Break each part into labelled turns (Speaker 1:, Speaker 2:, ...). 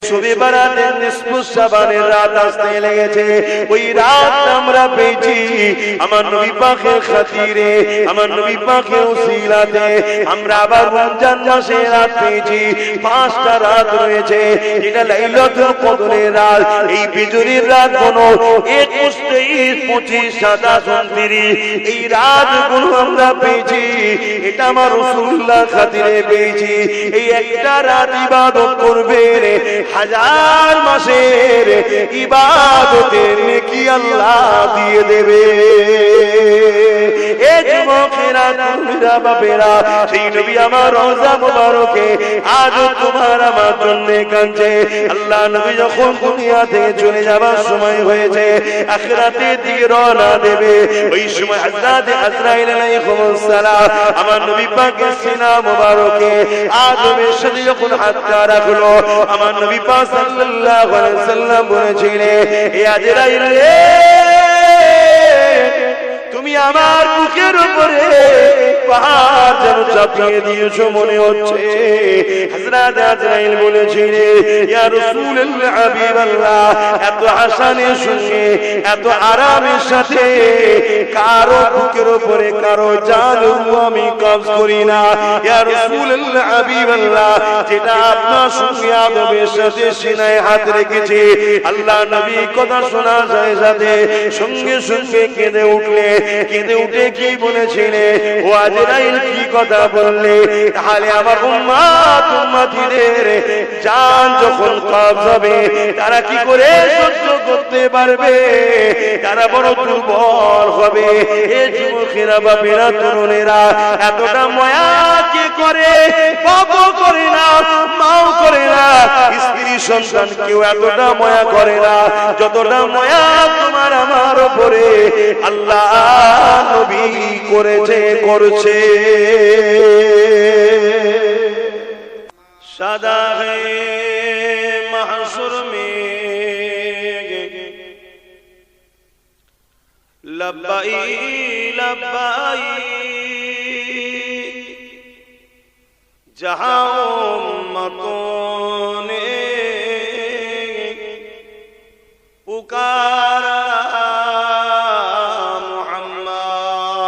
Speaker 1: শবে বারাতের নিসফ শাবানের রাত আসতে লেগেছে। ওই রাত আমরা পেয়েছি আমার নবী পাকের খাতিরে, আমার নবী পাকের উসিলাতে। আমরা আবার রমজান মাসে রাত পেয়েছি, 5টা রাত রয়েছে, যেটা লাইলাতুল কদরের রাত। এই বিজরির রাত গুলো 21, 23, 25, 27, 29 এই রাতগুলো আমরা পেয়েছি। এটা আমার রাসূলুল্লাহ খাতিরে পেয়েছি। এই একটা রাত ইবাদত করবে, 1000 মাসের ইবাদতের নেকি আল্লাহ দিয়ে দেবে। এ যুবকেরা, তরুণেরা, বাপেরা, সেই নবী আমার রওজা মুবারকে আজ তোমার আমার জন্য কাঁদছে। আল্লাহ নবী যখন দুনিয়া থেকে চলে যাবার সময় হয়েছে, আখিরাতের দিকে রওনা দেবে, ওই সময় হযরত আজরাইল আলাইহিস সালাম আমার নবী পাকের সিনা মুবারকে আদমের সাথে যখন হাতটা রাখলো, আমার নবী পাক সাল্লাল্লাহু আলাইহি ওয়াসাল্লাম বলেছিলেন, হে আজরাইল রে, তুমি আমার বুকের উপরে পাহাড় যেন চাপিয়ে দিয়েছো মনে হচ্ছে। হযরত আজরাইল বলেছিলেন, ইয়া রাসূলুল্লাহ, হাবিবাল্লাহ, এত হাসানের সঙ্গে এত আরামের সাথে কারো বুকের উপরে কারো জান আমি কবজ করি না। ইয়া রাসূলুল্লাহ, হাবিবাল্লাহ, যেটা আপনার সঙ্গে আদবের সাথে সিনায় হাত রেখেছি। আল্লাহ নবী কথা শোনা যায় সাথে সঙ্গে সঙ্গে কেঁদে উঠলে, কেঁদে উঠে কি বলেছিলে, ও আজরাইল কি কথা বললে? তাহলে আমার উম্মত উম্মতিদের জান যখন কবজ হবে তারা কি করে সহ্য করতে পারবে? তারা বড় দুর্বল হবে। এ যুবকেরা, বাপেরা, তরুণেরা, এতটা মায়া কে করে? বাবা করে না, মাও করে না, স্ত্রী সন্তান কেউ এতটা মায়া করে না যতটা মায়া তোমার আমার উপরে আল্লাহ নবী করেছে, করছে। সাদা হে মাহশুর মে লব্বাই লব্বাই, जहां उम्मतों ने पुकारा मोहम्मद,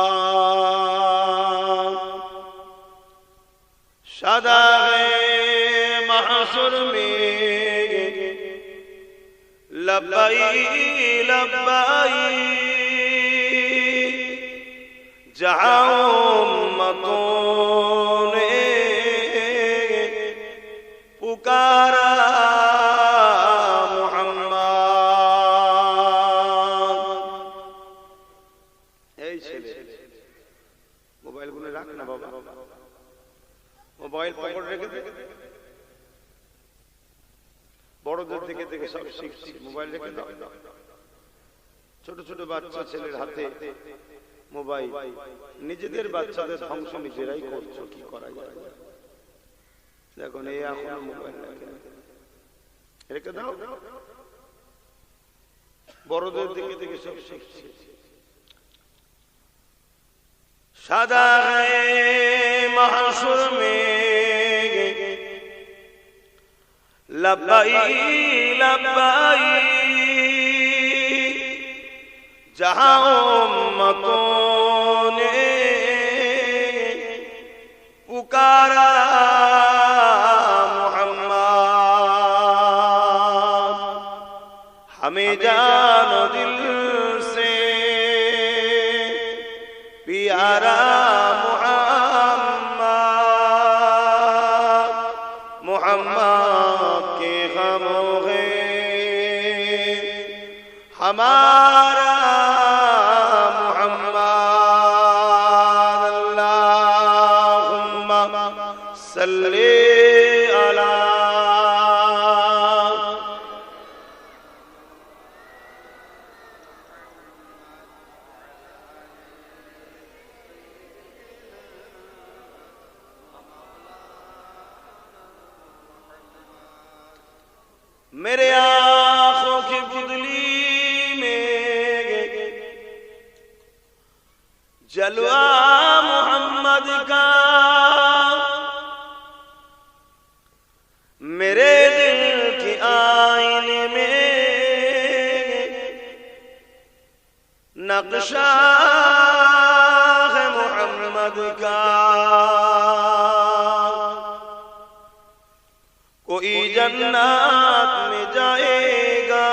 Speaker 1: सदाए महशर में लब्बाई लब्बाई, जहां उम्मतों पुकारा मोहम्मद। এই ছেলে মোবাইল গুলো রাখ না বাবা, মোবাইল পকেটে রেখে দে। বড়দের থেকে থেকে সব শিখছি, মোবাইল রেখে দাও। ছোট ছোট বাচ্চা ছেলের হাতে মোবাইল, নিজেদের বাচ্চাদের ধ্বংস নিজেরাই করছো, কি করা যায়? দেখুন, এই এখন মোবাইল রেখে দাও। বড়দের দিকে থেকে সব শিখছি। সাদা মাহশুর মে লব্বাই লব্বাই, जहां उम्मतों ने पुकारा मोहम्मद, हमें जानो दिल से प्यारा मोहम्मद, मोहम्मद के गमों है हमारा मेरे आंखों की पुतली में जलवा मोहम्मद का, मेरे दिल की नक्शा है मोहम्मद का, कोई जन्नत में जाएगा,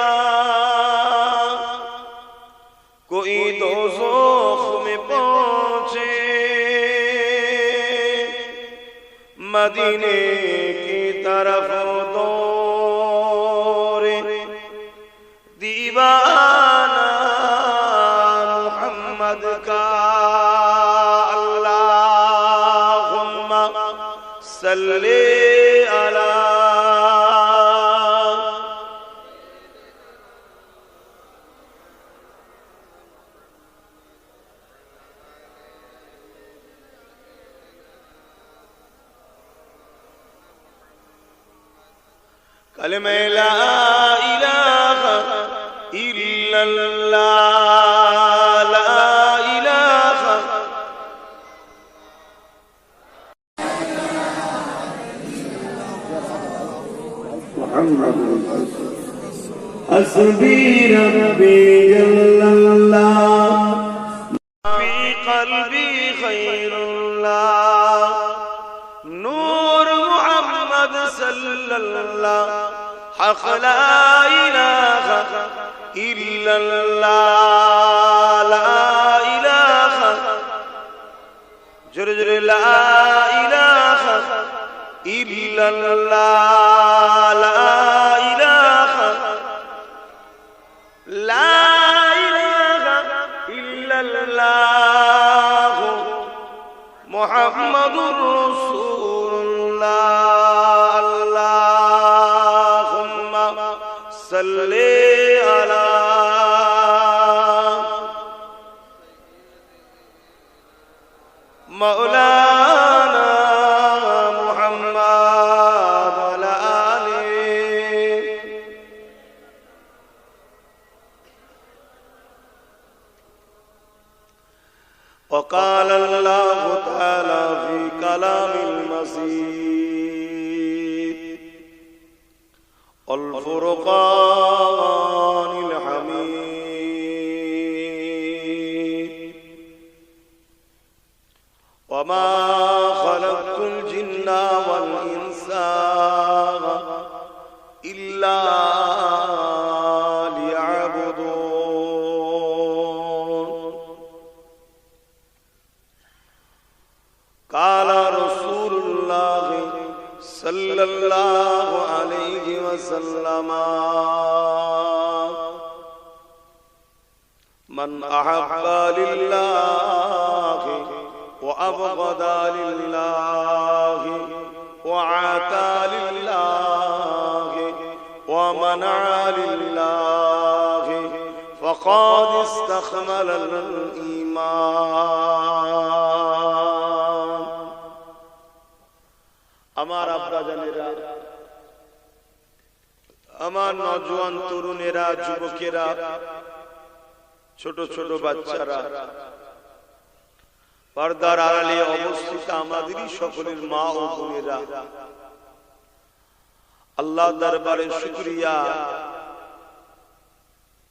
Speaker 1: कोई दोज़ख में पहुंचे, मदीने की तरफ दौड़े दीवाना मोहम्मद का। अल्लाहुम्मा सल्ली अला कलमे ला इलाहा इल्लल्लाह, ला इलाहा मुहम्मद हस्बी रब्बी जल्लल्लाह फी क़ल्बी खैरुल्लाह, नूर मुहम्मद सल्लल्लाह, हक़ ला इलाहा इल्लल्लाह, ला इलाहा जुर जुर ला इलाहा इल्लल्लाह, ला इलाहा इल्लल्लाह मुहम्मदुर रसूलुल्लाह। अल्लाहुम्मा सल्ली अला मौलाना मुहम्मद वअला आलिहि। वक़ाल अल्लाहु तआला फ़ी कलामिल मजीद वल फ़ुरक़ानिल हमीद, वमा ख़लक़तुल जिन्ना वल इंसा इल्ला लियअबुदून। क़ाला रसूलुल्लाह सल्लल्लाहु अलैहि वसल्लम, मन अहब्बा लिल्लाहि व अबग़दा लिल्लाहि व आता लिल्लाहि व मनअ लिल्लाहि फ़क़द इस्तकमलल ईमान। আমার আব্বা জানেরা, আমার নওজোয়ান তরুণেরা, যুবকেরা, ছোট ছোট বাচ্চারা, পর্দার আড়ালে অবস্থিত আমাদেরই সকলের মা ও বোনেরা, আল্লাহ দরবারে শুকরিয়া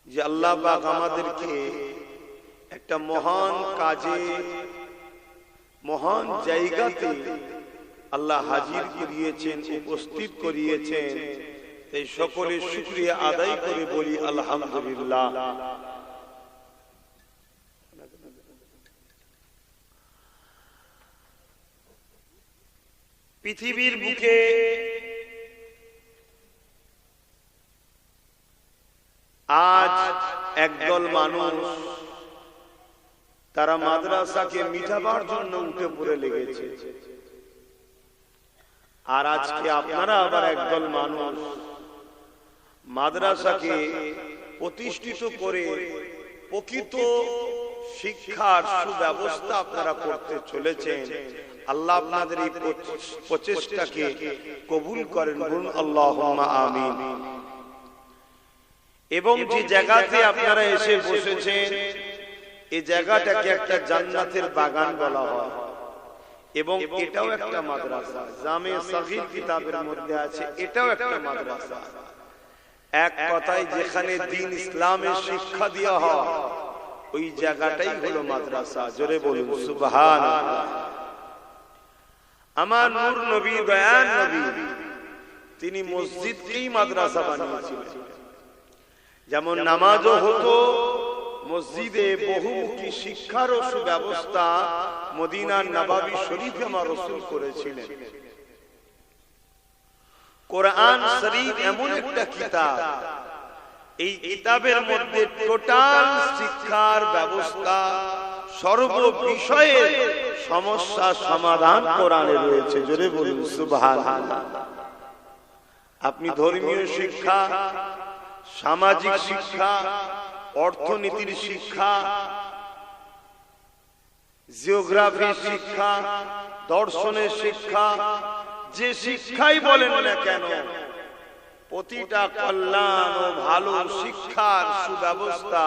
Speaker 1: যে আল্লাহ পাক আমাদেরকে একটা মহান কাজে, মহান জায়গাতে আল্লাহ হাজির করিয়েছেন, উপস্থিত করিয়েছেন। এই সকলের শুকরিয়া আদায় করে বলি আলহামদুলিল্লাহ। পৃথিবীর বুকে আজ একদল মানুষ তারা মাদ্রাসাকে মিটাবার জন্য উঠে পড়ে লেগেছে, আর আজকে আপনারা আবার একদল মানুষ মাদ্রাসাকে প্রতিষ্ঠিত করে প্রকৃত শিক্ষার সুব্যবস্থা আপনারা করতে চলেছেন। আল্লাহ আপনাদের এই প্রচেষ্টাকে কবুল করেন, বলুন আল্লাহুম্মা আমিন। এবং যে জায়গাতে আপনারা এসে বসেছেন, এই জায়গাটাকে একটা জান্নাতের বাগান বলা হয়, এবং এটাও একটা মাদ্রাসা। জামে সাগীর কিতাবের মধ্যে আছে এটাও একটা মাদ্রাসা। এক কথায় যেখানে দ্বীন ইসলামের শিক্ষা দেওয়া হয়, ওই জায়গাটাই হলো মাদ্রাসা। জোরে বলুন সুবহানাল্লাহ। আমার নূর নবী, দয়ার নবী, তিনি মসজিদকেই মাদ্রাসা বানিয়েছিলেন। যেমন নামাজও হতো মসজিদে, বহুমুখী শিক্ষারও সুব্যবস্থা মদিনার নববী শরীফে আমার রাসূল করেছিলেন। কোরআন শরীফ এমন একটা কিতাব, এই কিতাবের মধ্যে টোটাল শিক্ষার ব্যবস্থা, সর্ব বিষয়ের সমস্যা সমাধান কোরআনে রয়েছে। জোরে বলুন সুবহানাল্লাহ। আপনি ধর্মীয় শিক্ষা, সামাজিক শিক্ষা, অর্থনীতির শিক্ষা, জিওগ্রাফি শিক্ষা, দর্শনের শিক্ষা, যে শিক্ষাই বলেন না কেন, প্রতিটা কল্যাণ ও ভালো শিক্ষার সুব্যবস্থা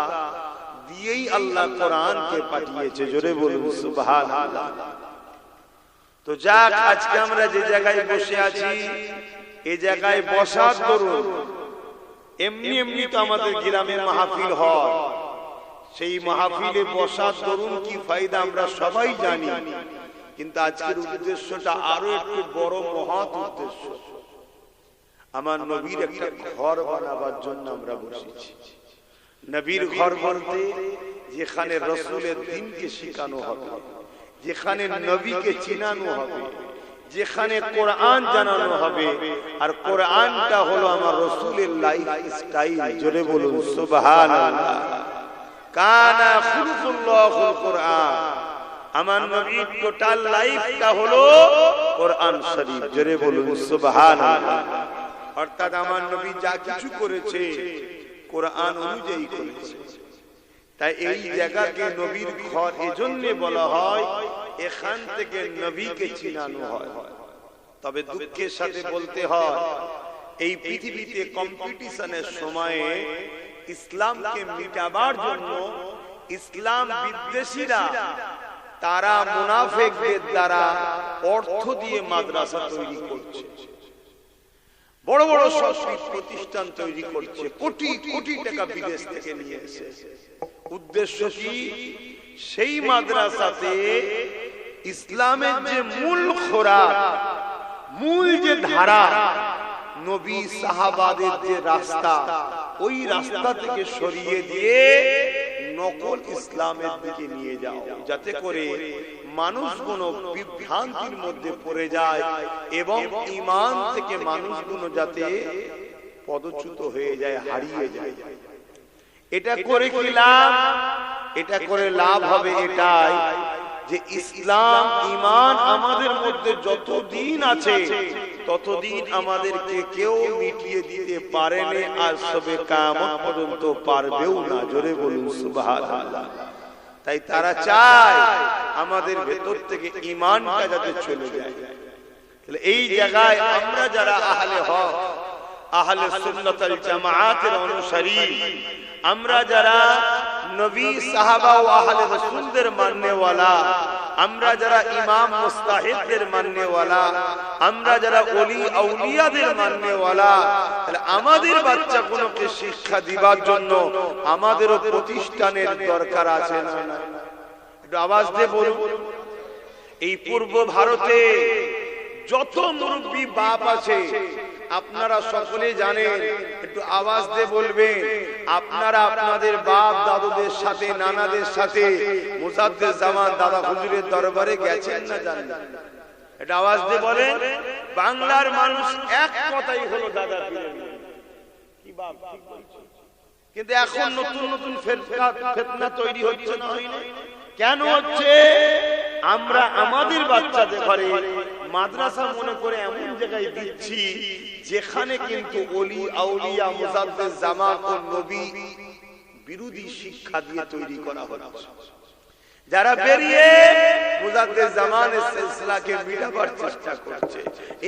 Speaker 1: দিয়েই আল্লাহ কোরআনকে পাঠিয়েছে। জোরে বলুন সুবহানাল্লাহ। তো যাক, আজকে আমরা যে জায়গায় বসে আছি, এই জায়গায় বসার দরুন এমনি এমনি তো আমাদের গ্রামে মাহফিল হয়, সেই মাহফিলে বসার দরুন কি ফায়দা আমরা সবাই জানি। কিন্তু আজকের উদ্দেশ্যটা আরো একটু বড়, মহৎ উদ্দেশ্য। আমার নবীর একটা ঘর বানাবার জন্য আমরা বসেছি। নবীর ঘর বলতে যেখানে রাসূলের দ্বীনকে শেখানো হবে, যেখানে নবীকে চিনানো হবে, যেখানে কোরআন জানানো হবে। আর কোরআনটা হলো আমার রাসূলের লাইফ স্টাইল। জোরে বলুন সুবহানাল্লাহ। কানা খুলুকুল্লাহুল কোরআন। আমার নবীর টোটাল লাইফটা হলো কোরআন শরীফ। জোরে বলুন সুবহানাল্লাহ। অর্থাৎ আমার নবী যা কিছু করেছে কোরআন অনুযায়ী করেছে। তাই এই জায়গাকে নবীর ঘর এজন্য বলা হয়, এখান থেকে নবীকে চিনানো হয়। তবে দুঃখের সাথে বলতে হয়, এই পৃথিবীতে কম্পিটিশনের সময়ে ইসলামকে মিটাবার জন্য ইসলাম বিদ্বেষীরা, তারা মুনাফিকদের দ্বারা অর্থ দিয়ে মাদ্রাসা তৈরি করছে, বড় বড় সরকারি প্রতিষ্ঠান তৈরি করছে, কোটি কোটি টাকা বিদেশ থেকে নিয়ে এসে। উদ্দেশ্য কি? সেই মাদ্রাসাতে ইসলামের যে মূল খোরাক, মূল যে ধারা, নবী সাহাবাদের যে রাস্তা, ওই রাস্তা থেকে সরিয়ে দিয়ে নকল ইসলামের দিকে নিয়ে যাও, যাতে করে মানুষগুলো বিভ্রান্তির মধ্যে পড়ে যায় এবং ঈমান থেকে মানুষগুলো যাতে পদচ্যুত হয়ে যায়, হারিয়ে যায়। এটা করে কি লাভ? এটা করে লাভ হবে এটাই যে ইসলাম, ঈমান আমাদের মধ্যে যতদিন আছে ততদিন আমাদেরকে কেউ মিটিয়ে দিতে পারেনি, আর সবে কিয়ামত পর্যন্ত পারবেও না। জোরে বলুন সুবহানাল্লাহ। তাই তারা চায় আমাদের ভেতর থেকে ঈমানটা যাতে চলে যায়। তাহলে এই জায়গায় আমরা যারা আহলে হক, আহলে সুন্নাত ওয়াল জামাআতের অনুসারী, আমরা যারা নবী, সাহাবা ও আহলে রাসূলদের মাননেওয়ালা, আমরা যারা ইমাম মুস্তাহিদদের মাননেওয়ালা, আমরা যারা ওলি আউলিয়াদের মাননেওয়ালা, তাহলে আমাদের বাচ্চাগুলোকে শিক্ষা দিবার জন্য আমাদেরও প্রতিষ্ঠানের দরকার আছে না? একটু আওয়াজ দিয়ে বলুন। এই পূর্ব ভারতে যত মুরব্বী বাপ আছে আপনারা সকলে জানেন, একটু আওয়াজ দিয়ে বলবেন, আপনারা আপনাদের বাপ দাদুদের সাথে, নানাদের সাথে মুজাদ্দিদ জামান দাদা হুজুরের দরবারে গেছেন না জানেন? এটা আওয়াজ দিয়ে বলেন। বাংলার মানুষ এক কথাই হলো দাদা পীরের কি বাপ, ঠিক বলছে। কিন্তু এখন নতুন নতুন ফিতনা তৈরি হচ্ছে না? কেন হচ্ছে? আমরা আমাদের বাচ্চাদের ঘরে মাদ্রাসা মনে করে এমন জায়গায় দিচ্ছি যেখানে কিন্তু ওলি আউলিয়া, মুজাদ্দিদ জামান ও নবী বিরোধী শিক্ষা দিয়ে তৈরি করা হচ্ছে। যারা বেরিয়ে মুজাদ্দিদ জামানের সিলসিলাকে মিটাবার চেষ্টা করছে,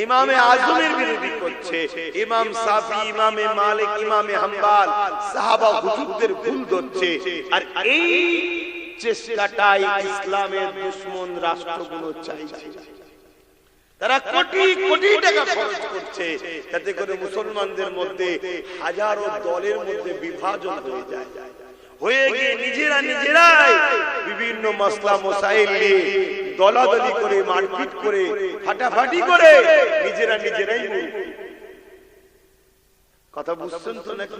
Speaker 1: ইমামে আজমের বিরোধী করছে, ইমাম শাফি, ইমামে মালিক, ইমামে হাম্বল, সাহাবা হুজুরদের ভুল ধরছে। আর এই চেষ্টাটাই ইসলামের দুশমন রাষ্ট্রগুলো চাইছে। তারা কোটি কোটি টাকা খরচ করছে যাতে করে মুসলমানদের মধ্যে হাজারো দলের মধ্যে বিভাজন হয়ে যায়। হয়ে গিয়ে নিজেরাই বিভিন্ন মাসলা মাসাইল নিয়ে দলাদলি করে, মারপিট করে, ফাটাফাটি করে নিজেরাই কথা বুঝছেন তো নাকি?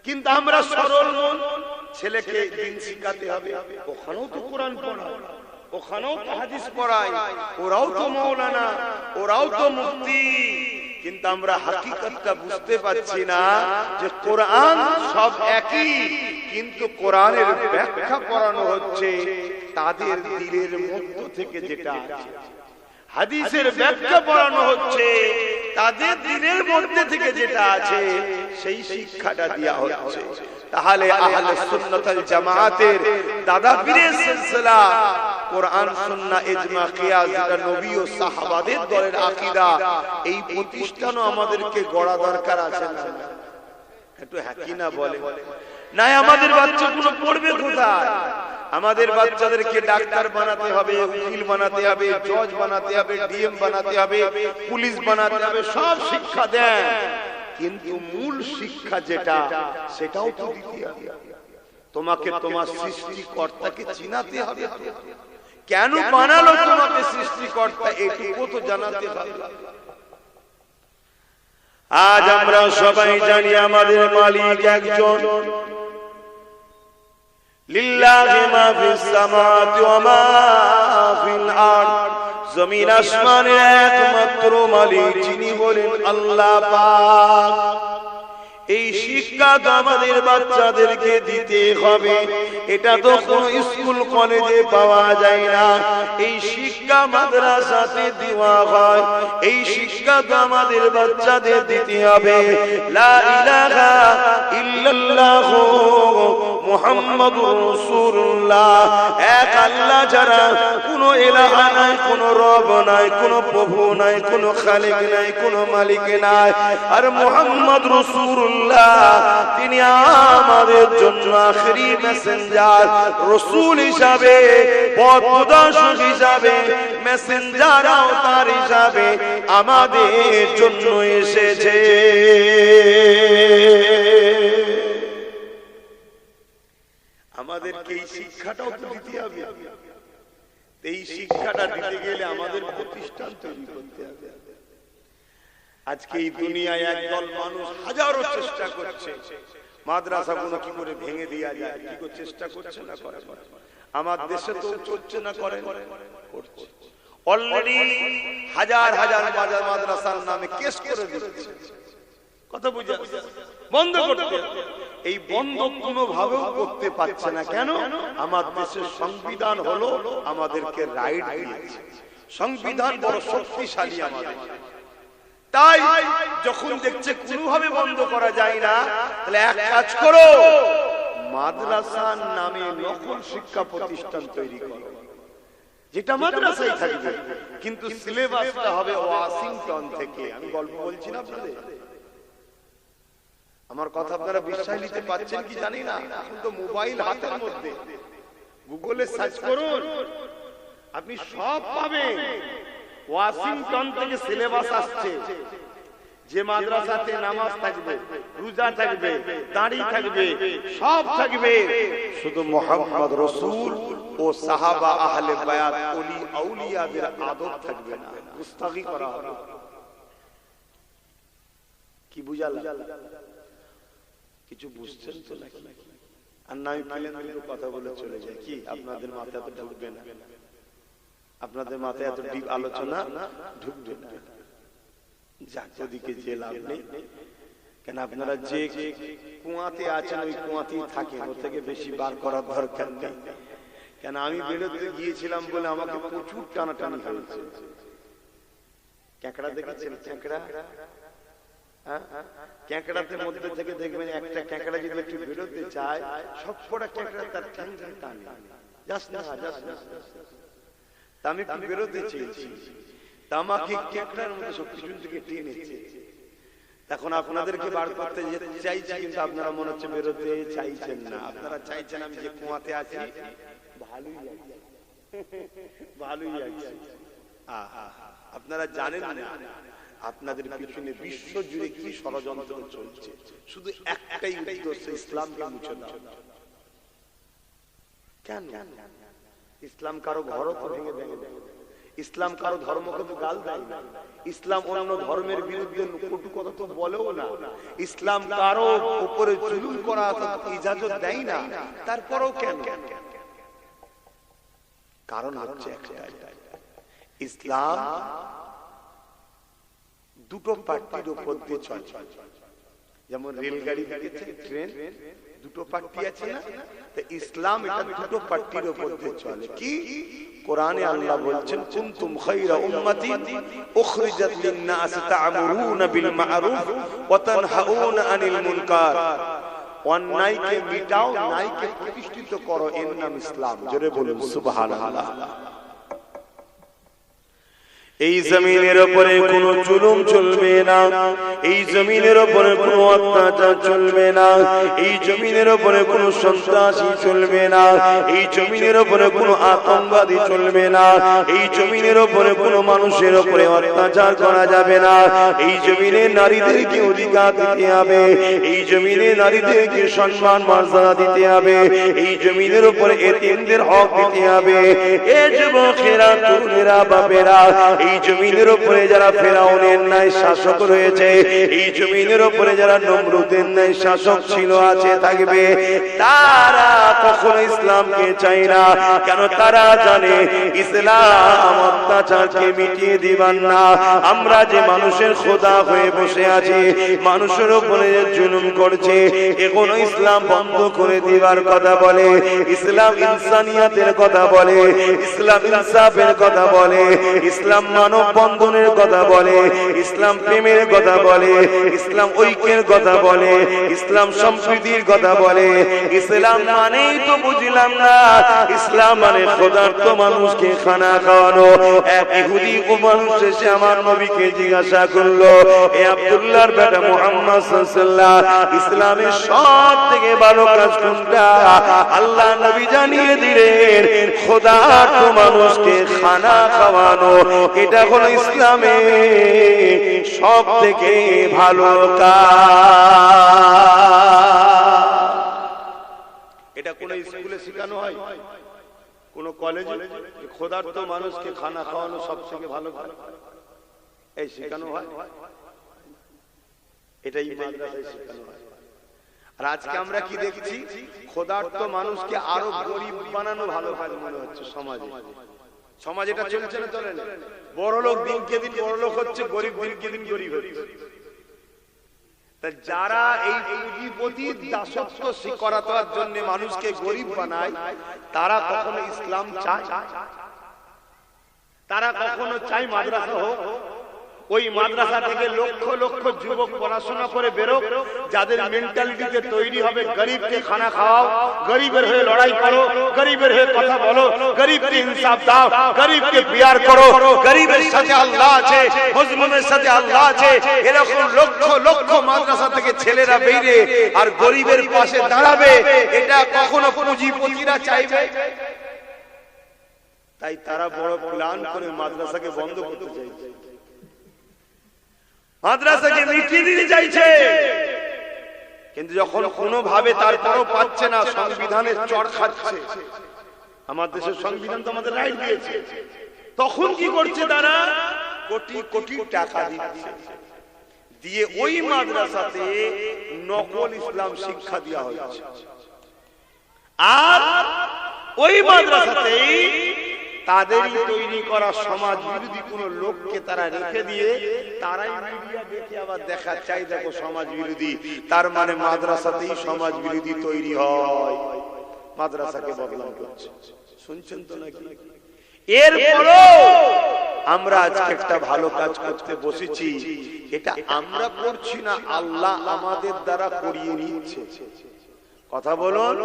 Speaker 1: কিন্তু আমরা সরল মন, ছেলেকে দিন শিখাতে হবে, ওখানেও তো কোরআন পড়ায়, ওখানেও তো হাদিস পড়ায়, ওরাও তো মাওলানা, ওরাও তো মুফতি, কিন্তু আমরা হাকিকতটা বুঝতে পারছি না যে কোরআন সব একই, কিন্তু কোরআনের ব্যাখ্যা করানো হচ্ছে তাদের দিলের মধ্য থেকে যেটা আছে। হাদিসের ব্যাখ্যা পড়ানো হচ্ছে তাদের দিলের মধ্যে থেকে যেটা আছে, সেই শিক্ষাটা দেয়া হচ্ছে। তাহলে আহলে সুন্নাত ওয়াল জামাতের দাদা পীরের সিলসিলা কোরআন সুন্নাহ ইজমা কিয়াস, যেটা নবী ও সাহাবাদের দলের আকীদা, এই প্রতিষ্ঠানও আমাদেরকে গড়া দরকার আছে না? একটু হ্যাঁ কি না বলে নাই? আমাদের বাচ্চাগুলো পড়বে কোথায়? আমাদের বাচ্চাদেরকে ডাক্তার বানাতে হবে, উকিল বানাতে হবে, জজ বানাতে হবে, ডিএম বানাতে হবে, পুলিশ বানাতে হবে, সব শিক্ষা দেন, কিন্তু মূল শিক্ষা যেটা সেটাও তো দিতে হবে। তোমাকে তোমার সৃষ্টিকর্তাকে চিনাতে হবে। কেন বানালো তোমাকে সৃষ্টিকর্তা, এটুকু তো জানাতে হবে। আজ আমরা সবাই জানি আমাদের মালিক একজন, লিল্লাহি মা ফিস সামাওয়াতি ওয়া মা ফিল আরদ, জমিন আসমানের একমাত্র মালিক যিনি বলেন আল্লাহ পাক। এই শিক্ষা তো আমাদের বাচ্চাদেরকে দিতে হবে, এটা তো কোনো স্কুল কলেজে পাওয়া যায় না, এই শিক্ষা মাদ্রাসাতে দেওয়া হয়, এই শিক্ষা তো আমাদের বাচ্চাদের দিতে হবে। লা ইলাহা ইল্লাল্লাহ মুহাম্মাদুর রাসূলুল্লাহ, এক আল্লাহ ছাড়া কোনো ইলাহা নাই, কোনো রব নাই, কোনো প্রভু নাই, কোনো খালিক নাই, কোনো মালিক নাই, আর মুহাম্মদ রাসূলুল্লাহ তিনি আমাদের জন্য আখেরি মেসেঞ্জার, রাসূল হিসাবে, পথপ্রদর্শক হিসাবে, মেসেঞ্জার আওতার হিসাবে আমাদের জন্য এসেছে। আমাদেরকে এই শিক্ষাটাও তো দিতে হবে। এই শিক্ষাটা দিতে গেলে আমাদের প্রতিষ্ঠান তৈরি করতে হবে। আজকে এই দুনিয়ায় একদল মানুষ হাজারো চেষ্টা করছে মাদ্রাসাগুলো কি করে ভেঙে দেওয়া যায়, কি করে চেষ্টা করছে না করে। আমার দেশে তো চলছে না, করে করছে। অলরেডি হাজার হাজার মাদ্রাসার নামে কেস করে দিচ্ছে। কথা বুঝা বন্ধ করতে, এই বন্ধ কোনো ভাবেও করতে পারছে না। কেন? আমার দেশের সংবিধান হলো আমাদেরকে রাইট দিয়েছে, সংবিধান বড় শক্তিশালী আমাদের। তাই যখন দেখছে কোনোভাবে বন্ধ করা যায় না, তাহলে এক কাজ করো, মাদ্রাসার নামে নকল শিক্ষা প্রতিষ্ঠান তৈরি করো, যেটা মাদ্রাসায় থাকবে, কিন্তু সিলেবাসটা হবে ওয়াশিংটন থেকে। আমি গল্প বলছি না আপনাদের, আমার কথা আপনারা বিশ্বাস নিতে পারছেন কি জানি না। এখন তো মোবাইল হাতের মধ্যে, গুগলে সার্চ করুন, আপনি সব পাবেন। ওয়াশিংটন থেকে সিলেবাস আসছে, যে মাদ্রাসাতে নামাজ থাকবে, রোজা থাকবে, দাড়ি থাকবে, সব থাকবে, শুধু মুহাম্মদ রাসূল ও সাহাবা আহলে বায়াত ওলি আউলিয়াদের আদব থাকবে না, গুস্তাখি করা হবে। কি বুঝালা? কিছু বুঝছেন তো নাকি? আর না আমি প্লেন থেকে কথা বলে চলে যাই, কি আপনাদের মাথায় তো ঢুকবে না? আপনাদের মাথায় এত ডিপ আলোচনা ঢুকবে না। যাক, ওদিকে যে লাভ নেই, কেন আপনারা যে কুয়াতে আছেন ওই কুয়াতেই থাকেন, ওর থেকে বেশি বার করার দরকার নেই। কেন আমি বেরোতে গিয়েছিলাম বলে আমাকে প্রচুর টানাটানি হয়েছে। ক্যাঁকড়া দেখেছেন? ক্যাঁকড়া, ক্যাঁকড়াতে মধ্যে থেকে দেখবেন একটা ক্যাঁকড়া যদি একটু বেরোতে চায়, সবকটা ক্যাঁকড়া তার ঠ্যাং টানে, যাস না যাস না। আমি একটু বেরোতে চেয়েছি, তা আমাকে ক্যাঁকড়ার মধ্যে সব পিছন থেকে টেনেছে। এখন আপনাদেরকে বার করতে যেতে চাইছি, কিন্তু আপনারা মনে হচ্ছে বেরোতে চাইছেন না। আপনারা চাইছেন আমি যে কুয়াতে আছি ভালোই আছে, ভালোই আছে। আপনারা জানেন না আপনাদের পিছনে বিশ্ব জুড়ে কি ষড়যন্ত্র চলছে। শুধু একটাই উদ্দেশ্য, ইসলামকে মুছে দাও।
Speaker 2: কেন? ইসলাম কারো ঘরও তো ভেঙে ভেঙে দেয়, ইসলাম কারো ধর্মকে তো গাল দেয় না, ইসলাম অন্য ধর্মের বিরুদ্ধে কটু কথা তো বলেও না, ইসলাম কারো উপরে জুলুম করা ইজাজত দেয় না। তারপরেও কেন? কারণ হচ্ছে একটাই, ইসলাম দুটো পার্টির উপর দিয়ে চলে। যেমন রেলগাড়ি দেখেছে, ট্রেন দুটো পার্টি আছে না, তো ইসলাম এটা দুটো পার্টির উপর দিয়ে চলে। কি? কোরআনে আল্লাহ বলছেন, কুনতুম খায়রা উম্মাতিন উখরিজাত লিন-নাস তা'মুরুনা বিল মা'রুফ ওয়া তানহাউনা আনিল মুনকার। অন্যায়কে মিটাও, ন্যায়কে প্রতিষ্ঠিত করো, এর নাম ইসলাম। জোরে বলুন সুবহানাল্লাহ। এই জমিনের উপরে কোনো জুলুম চলবে না, এই জমিনের উপরে কোনো অত্যাচার চলবে না, এই জমিনের উপরে কোনো সন্ত্রাসী চলবে না, এই জমিনের উপরে কোনো আতঙ্কবাদী চলবে না, এই জমিনের উপরে কোনো মানুষের উপরে অত্যাচার করা যাবে না, এই জমিনে নারীদেরকে অধিকার দিতে হবে, এই জমিনে নারীদেরকে সম্মান মর্যাদা দিতে হবে, এই জমিনের উপরে এতিমদের হক দিতে হবে। এ যুবকেরা, তরুণেরা, বাপেরা, এই জমিনের উপরে যারা ফেরাউনের ন্যায় শাসক রয়েছে, এই জমিনের উপরে যারা নমরুদের ন্যায় শাসক ছিল, আছে, থাকবে, তারা কখনো ইসলামকে চায় না। কেন? তারা জানে ইসলাম অত্যাচারকে মিটিয়ে দিবেন না। আমরা যে মানুষের খোদা হয়ে বসে আছি, মানুষের উপরে জুলুম করছে, এখনো ইসলাম বন্ধ করে দিবার কথা বলে, ইসলাম ইনসানিয়াতের কথা বলে, ইসলাম ইনসাফের কথা বলে, ইসলাম মানব বন্ধনের কথা বলে, ইসলাম প্রেমের কথা বলে, ইসলাম ঐক্যের কথা বলে, ইসলাম সম্প্রীতির কথা বলে। ইসলাম মানেই তো বুঝলাম না, ইসলাম মানে ক্ষুধার্ত মানুষকে খানা খাওয়ানো। এক ইহুদি ও মানুষ এসে আমার নবীকে জিজ্ঞাসা করলো, এ আব্দুল্লাহর বেটা মুহাম্মদ সাল্লাল্লাহু আলাইহি ওয়াসাল্লাম, ইসলামের সব থেকে ভালো কাজ কোনটা? আল্লাহ নবী জানিয়ে দিলেন, ক্ষুধার্ত মানুষকে খানা খাওয়ানো, এটা হলো ইসলামে সব থেকে ভালো কাজ। এটা কোন স্কুলে শেখানো হয়, কোন কলেজে? ক্ষুধার্ত মানুষকে খানা খাওয়ানো সব থেকে ভালো কাজ, এই শেখানো হয়? এটাই মাদ্রাসায় শেখানো হয়। আর আজকে আমরা কি দেখছি? ক্ষুধার্ত মানুষকে আরো গরিব বানানো ভালো কাজ মনে হচ্ছে সমাজে। সমাজ এটা চলছে না, চলে না? বড় লোক দিনকে দিন বড় লোক হচ্ছে, গরিব দিনকে দিন গরিব হচ্ছে। তা যারা এই পুঁজিপতির দাসত্ব করার জন্য মানুষকে গরিব বানায়, তারা কখনো ইসলাম চায়? তারা কখনো চায় মাদ্রাসা হোক? ওই মাদ্রাসা থেকে লক্ষ লক্ষ যুবক পড়াশোনা করে বেরোক, যাদের মেন্টালিটিতে তৈরি হবে গরিবকে খানা খাওয়াও, গরিবের হয়ে লড়াই করো, গরিবের হয়ে কথা বলো, গরিবকে ইনসাফ দাও, গরিবকে প্যার করো, গরিবের সাথে আল্লাহ আছে, মজলুমের সাথে আল্লাহ আছে। এরকম লক্ষ লক্ষ মাদ্রাসা থেকে ছেলেরা বেরিয়ে আর গরিবের পাশে দাঁড়াবে, এটা কখনো পুঁজিপতিরা চাইবে? তাই তারা বড় প্ল্যান করে মাদ্রাসাকে বন্ধ করতে চাইছে, মাদ্রাসাকে মিটিয়ে দিতে চাইছে। কিন্তু যখন কোনোভাবে তারপরও পাচ্ছে না, সংবিধানের চড় খাচ্ছে, আমার দেশের সংবিধান তো আমাদের রাইট দিয়েছে, তখন কি করছে তারা? কোটি কোটি টাকা দিচ্ছে, দিয়ে ওই মাদ্রাসাতে নকল ইসলাম শিক্ষা দেওয়া হচ্ছে। আর ওই মাদ্রাসাতেই তাদেরই তৈরি করা সমাজ বিরোধী কোন লোককে তারা রেখে দিয়ে তারাই মিডিয়া দেখে আবার দেখা চাই, দেখো সমাজ বিরোধী, তার মানে মাদ্রাসাতেই সমাজ বিরোধী তৈরি হয়, মাদ্রাসাকে বদনাম করছে। শুনছেন তো নাকি? এরপরও আমরা আজকে একটা ভালো কাজ করতে বসেছি, এটা আমরা করছি না, আল্লাহ আমাদের দ্বারা করিয়ে নিচ্ছে। কথা বলুন,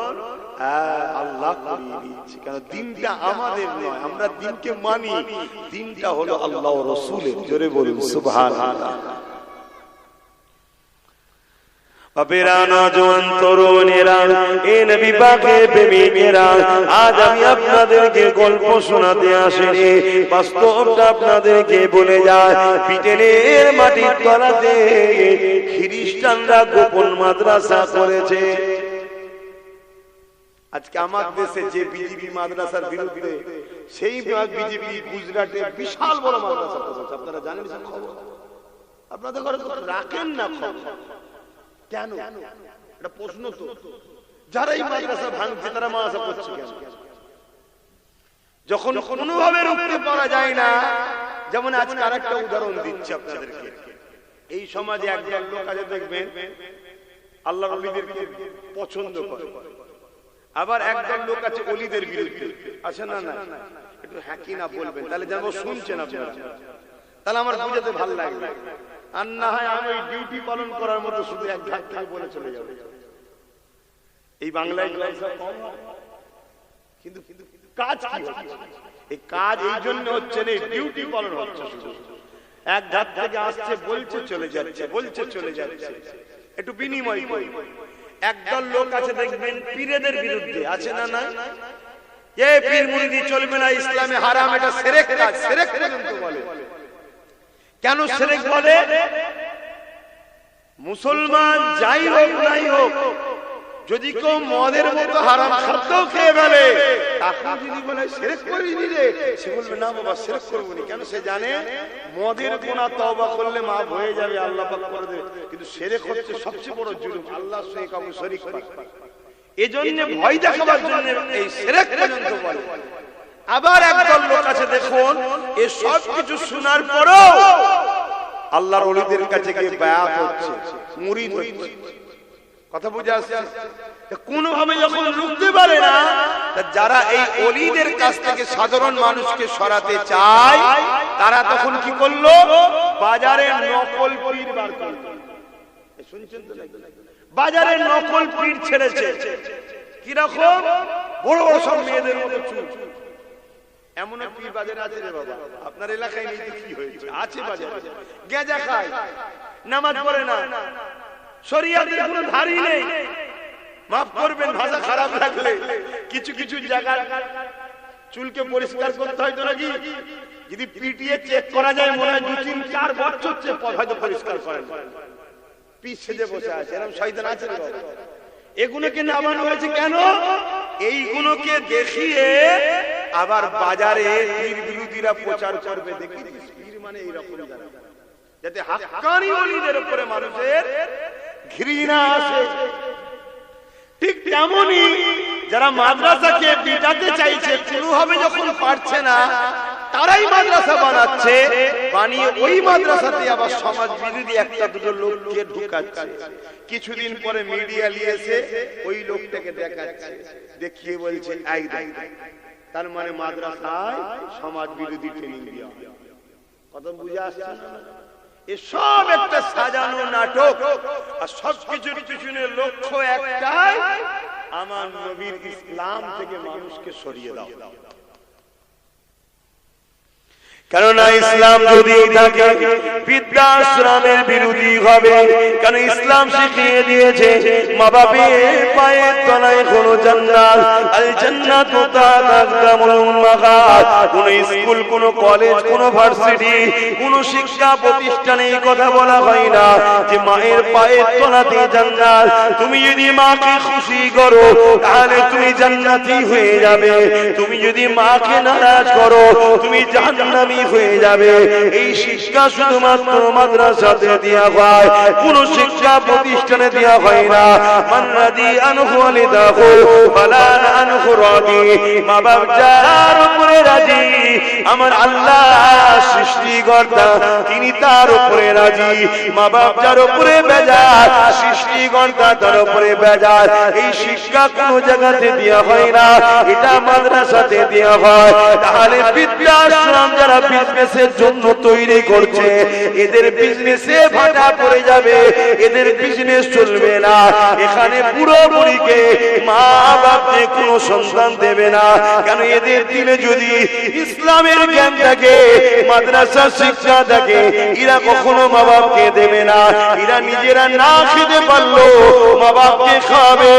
Speaker 2: আল্লাহ করিয়ে দিচ্ছে। কারণ দিনটা আমাদের নয়, আমরা দিনকে মানি, দিনটা হলো আল্লাহ ও রাসূলের। জোরে বলুন সুবহানাল্লাহ। বাপেরা, নওজোয়ান তরুণেরা, এ নবী পাকের প্রেমিকেরা, আজ আমি আপনাদেরকে গল্প শোনাতে আসিনি, বাস্তবটা আপনাদেরকে বলে যায়। ব্রিটেনের মাটির তলাতে খ্রিস্টানরা গোপন মাদ্রাসা করেছে। আজকে আমার দেশে যে বিজেপি মাদ্রাসার বিরুদ্ধে, সেই বিজেপি গুজরাটে বিশাল বড় মাদ্রাসা করেছে। আপনারা জানেন সব খবর? আপনাদের ঘরে তো রাখেন না খবর কেন? এটা প্রশ্ন তো। যারা এই মাদ্রাসা ভাঙছে তারা মাদ্রাসা করছে কেন? যখন কোনোভাবে রুখতে পারা যায় না, যেমন আজকে আরেকটা উদাহরণ দিচ্ছি আপনাদেরকে। এই সমাজে একজন লোক আছে দেখবেন আল্লাহর ওলিদেরকে পছন্দ করে, আবার একজন লোক আছে ওলিদের বিরুদ্ধে। আছে না? না, একটু হ্যাঁ কি না বলবেন, তাহলে যেন শুনছেন আপনারা, তাহলে আমার বুঝাতে ভালো লাগবে। আর না হয় আমি ওই ডিউটি পালন করার মতো শুধু এক ধাপ থেকে বলে চলে যাবো। এই বাংলায় কিন্তু কাজ কি হচ্ছে? এই কাজ এই জন্য হচ্ছে না, ডিউটি পালন হচ্ছে শুধু। এক ধাপ থেকে আসছে, বলছে চলে যাচ্ছে, বলছে চলে যাচ্ছে, একটু বিনিময় করি। একদল লোক আছে দেখবেন পীরেদের বিরুদ্ধে। আছে না? না, এই পীর মুরিদি চলবে না, ইসলামে হারাম, এটা শিরক কাজ। শিরক পর্যন্ত বলে। কেন শিরক বলে? মুসলমান যাই হোক নাই হোক, যদি কেউ মদের মতো হারাম খাদ্য খেয়ে ফেলে, তাকে যদি বলে শিরক করিনি রে, সে বলবে না বাবা শিরক করবো না। কেন? সে জানে মদের গুনাহ তওবা করলে মাফ হয়ে যাবে, আল্লাহ পাক করে দেবে। কিন্তু শিরক হচ্ছে সবচেয়ে বড় জুলুম, আল্লাহর সঙ্গে কাউকে শরীক করা। এজন্য ভয় দেখাবার জন্য এই শিরক পর্যন্ত বলে। আবার একদল লোক আছে দেখুন, এই সব কিছু শোনার পরেও আল্লাহর ওলিদের কাছে গিয়ে বায়াত হচ্ছে, মুরিদ হচ্ছে। কথা বুঝে আসছে? কোনোভাবে যখন রুখতে পারে না, যারা এই ওলিদের কাছ থেকে সাধারণ মানুষকে সরাতে চায়, তারা তখন কি করলো? বাজারে নকল পীর বার করলো। শুনছেন তো? বাজারে নকল পীর ছেড়েছে। কিরকম? বড় বড় সব মেয়েদের মতো চুল। এমন পীর বাজারে আছে রে বাবা, আপনার এলাকায় নেই? কি হয়েছে? আছে বাজারে। গেঁজা খায়, নামাজ পড়ে না, শরিয়াতের কোনো ধারই নেই। মাফ করবেন ভাষা খারাপ লাগলে, কিছু কিছু জায়গায় চুলকে পরিষ্কার করতে হয় তো নাকি? যদি পিটিয়ে চেক করা যায়, মনে হয় 2-3-4 বছর হয়তো পরিষ্কার করেন। পিস সেজে বসে আছে, এরকম শয়তান আছে রে বাবা। এগুলোকে নামানো হয়েছে কেন? এইগুলোকে দেখিয়ে আবার বাজারে পীর বিরোধীরা প্রচার করবে। দেখেছিস পীর মানে এইরকম, যাতে হাক্কানি ওলিদের উপরে মানুষের ঘৃণা আসে। ঠিক তেমনই যারা মাদ্রাসাকে বিটাতে চাইছে, কোনোভাবে যখন পারছে না, তারাই মাদ্রাসা বানাচ্ছে, বানিয়ে ওই মাদ্রাসাতে আবার সমাজ বিরোধী একটা দুটো লোককে ঢুকাচ্ছে। কিছুদিন পরে মিডিয়া নিয়ে এসে ওই লোকটাকে দেখাচ্ছে, দেখিয়ে বলছে এই দেখ, তার মানে মাদ্রাসায় সমাজ বিরোধী ট্রেনিং দেওয়া। কথা বুঝে আসছে না? এসব একটা সাজানো নাটক, আর সবকিছুর পিছনে লক্ষ্য একটাই, আমার নবীর ইসলাম থেকে মানুষকে সরিয়ে দাও। কেননা ইসলাম যদি থাকে, বৃদ্ধাশ্রমের বিরোধী হবে। কারণ ইসলাম শিখিয়ে দিয়েছে মা বাপের পায়ের তলায় কোনো জান্নাত, আল জান্নাতু তাহতা আকদামুল উম্মাহাত। কোন স্কুল, কোন কলেজ, কোন ভার্সিটি, কোন শিক্ষা প্রতিষ্ঠানে এই কথা বলা হয় না যে মায়ের পায়ের তলাতে জান্নাত। তুমি যদি মাকে খুশি করো তাহলে তুমি জান্নাতি হয়ে যাবে, তুমি যদি মাকে নারাজ করো তুমি জাহান্নামী হয়ে যাবে। এই শিক্ষা শুধুমাত্র মাদ্রাসাতে দেয়া হয়, কোন শিক্ষা প্রতিষ্ঠানে দেয়া হয় না। মান রাদি আনহু ওয়ালিদাহু ফালা আনহু রাদি। মা বাপ যার উপরে রাজি, আমার আল্লাহ সৃষ্টিকর্তা তিনি তার উপরে রাজি। মা বাপ যার উপরে বেজার, সৃষ্টিকর্তা তার উপরে বেজার। এই শিক্ষা কোন জায়গাতে দেয়া হয় না, এটা মাদ্রাসাতে দেয়া হয়। তাহলে বৃদ্ধাশ্রম যারা বিজনেসের জন্য তৈরি করছে, এদের বিজনেসে ভাটা পড়ে যাবে, এদের বিজনেস চলবে না। এখানে বুড়ো বুড়িকে মা বাপকে কোনো সন্তান দেবে না। কেন? এদের দিনে যদি ইসলামের জ্ঞান থাকে, মাদ্রাসা শিক্ষা থাকে, এরা কখনো মা বাপকে দেবে না। এরা নিজেরা না খেতে পারলো মা বাপকে খাবে।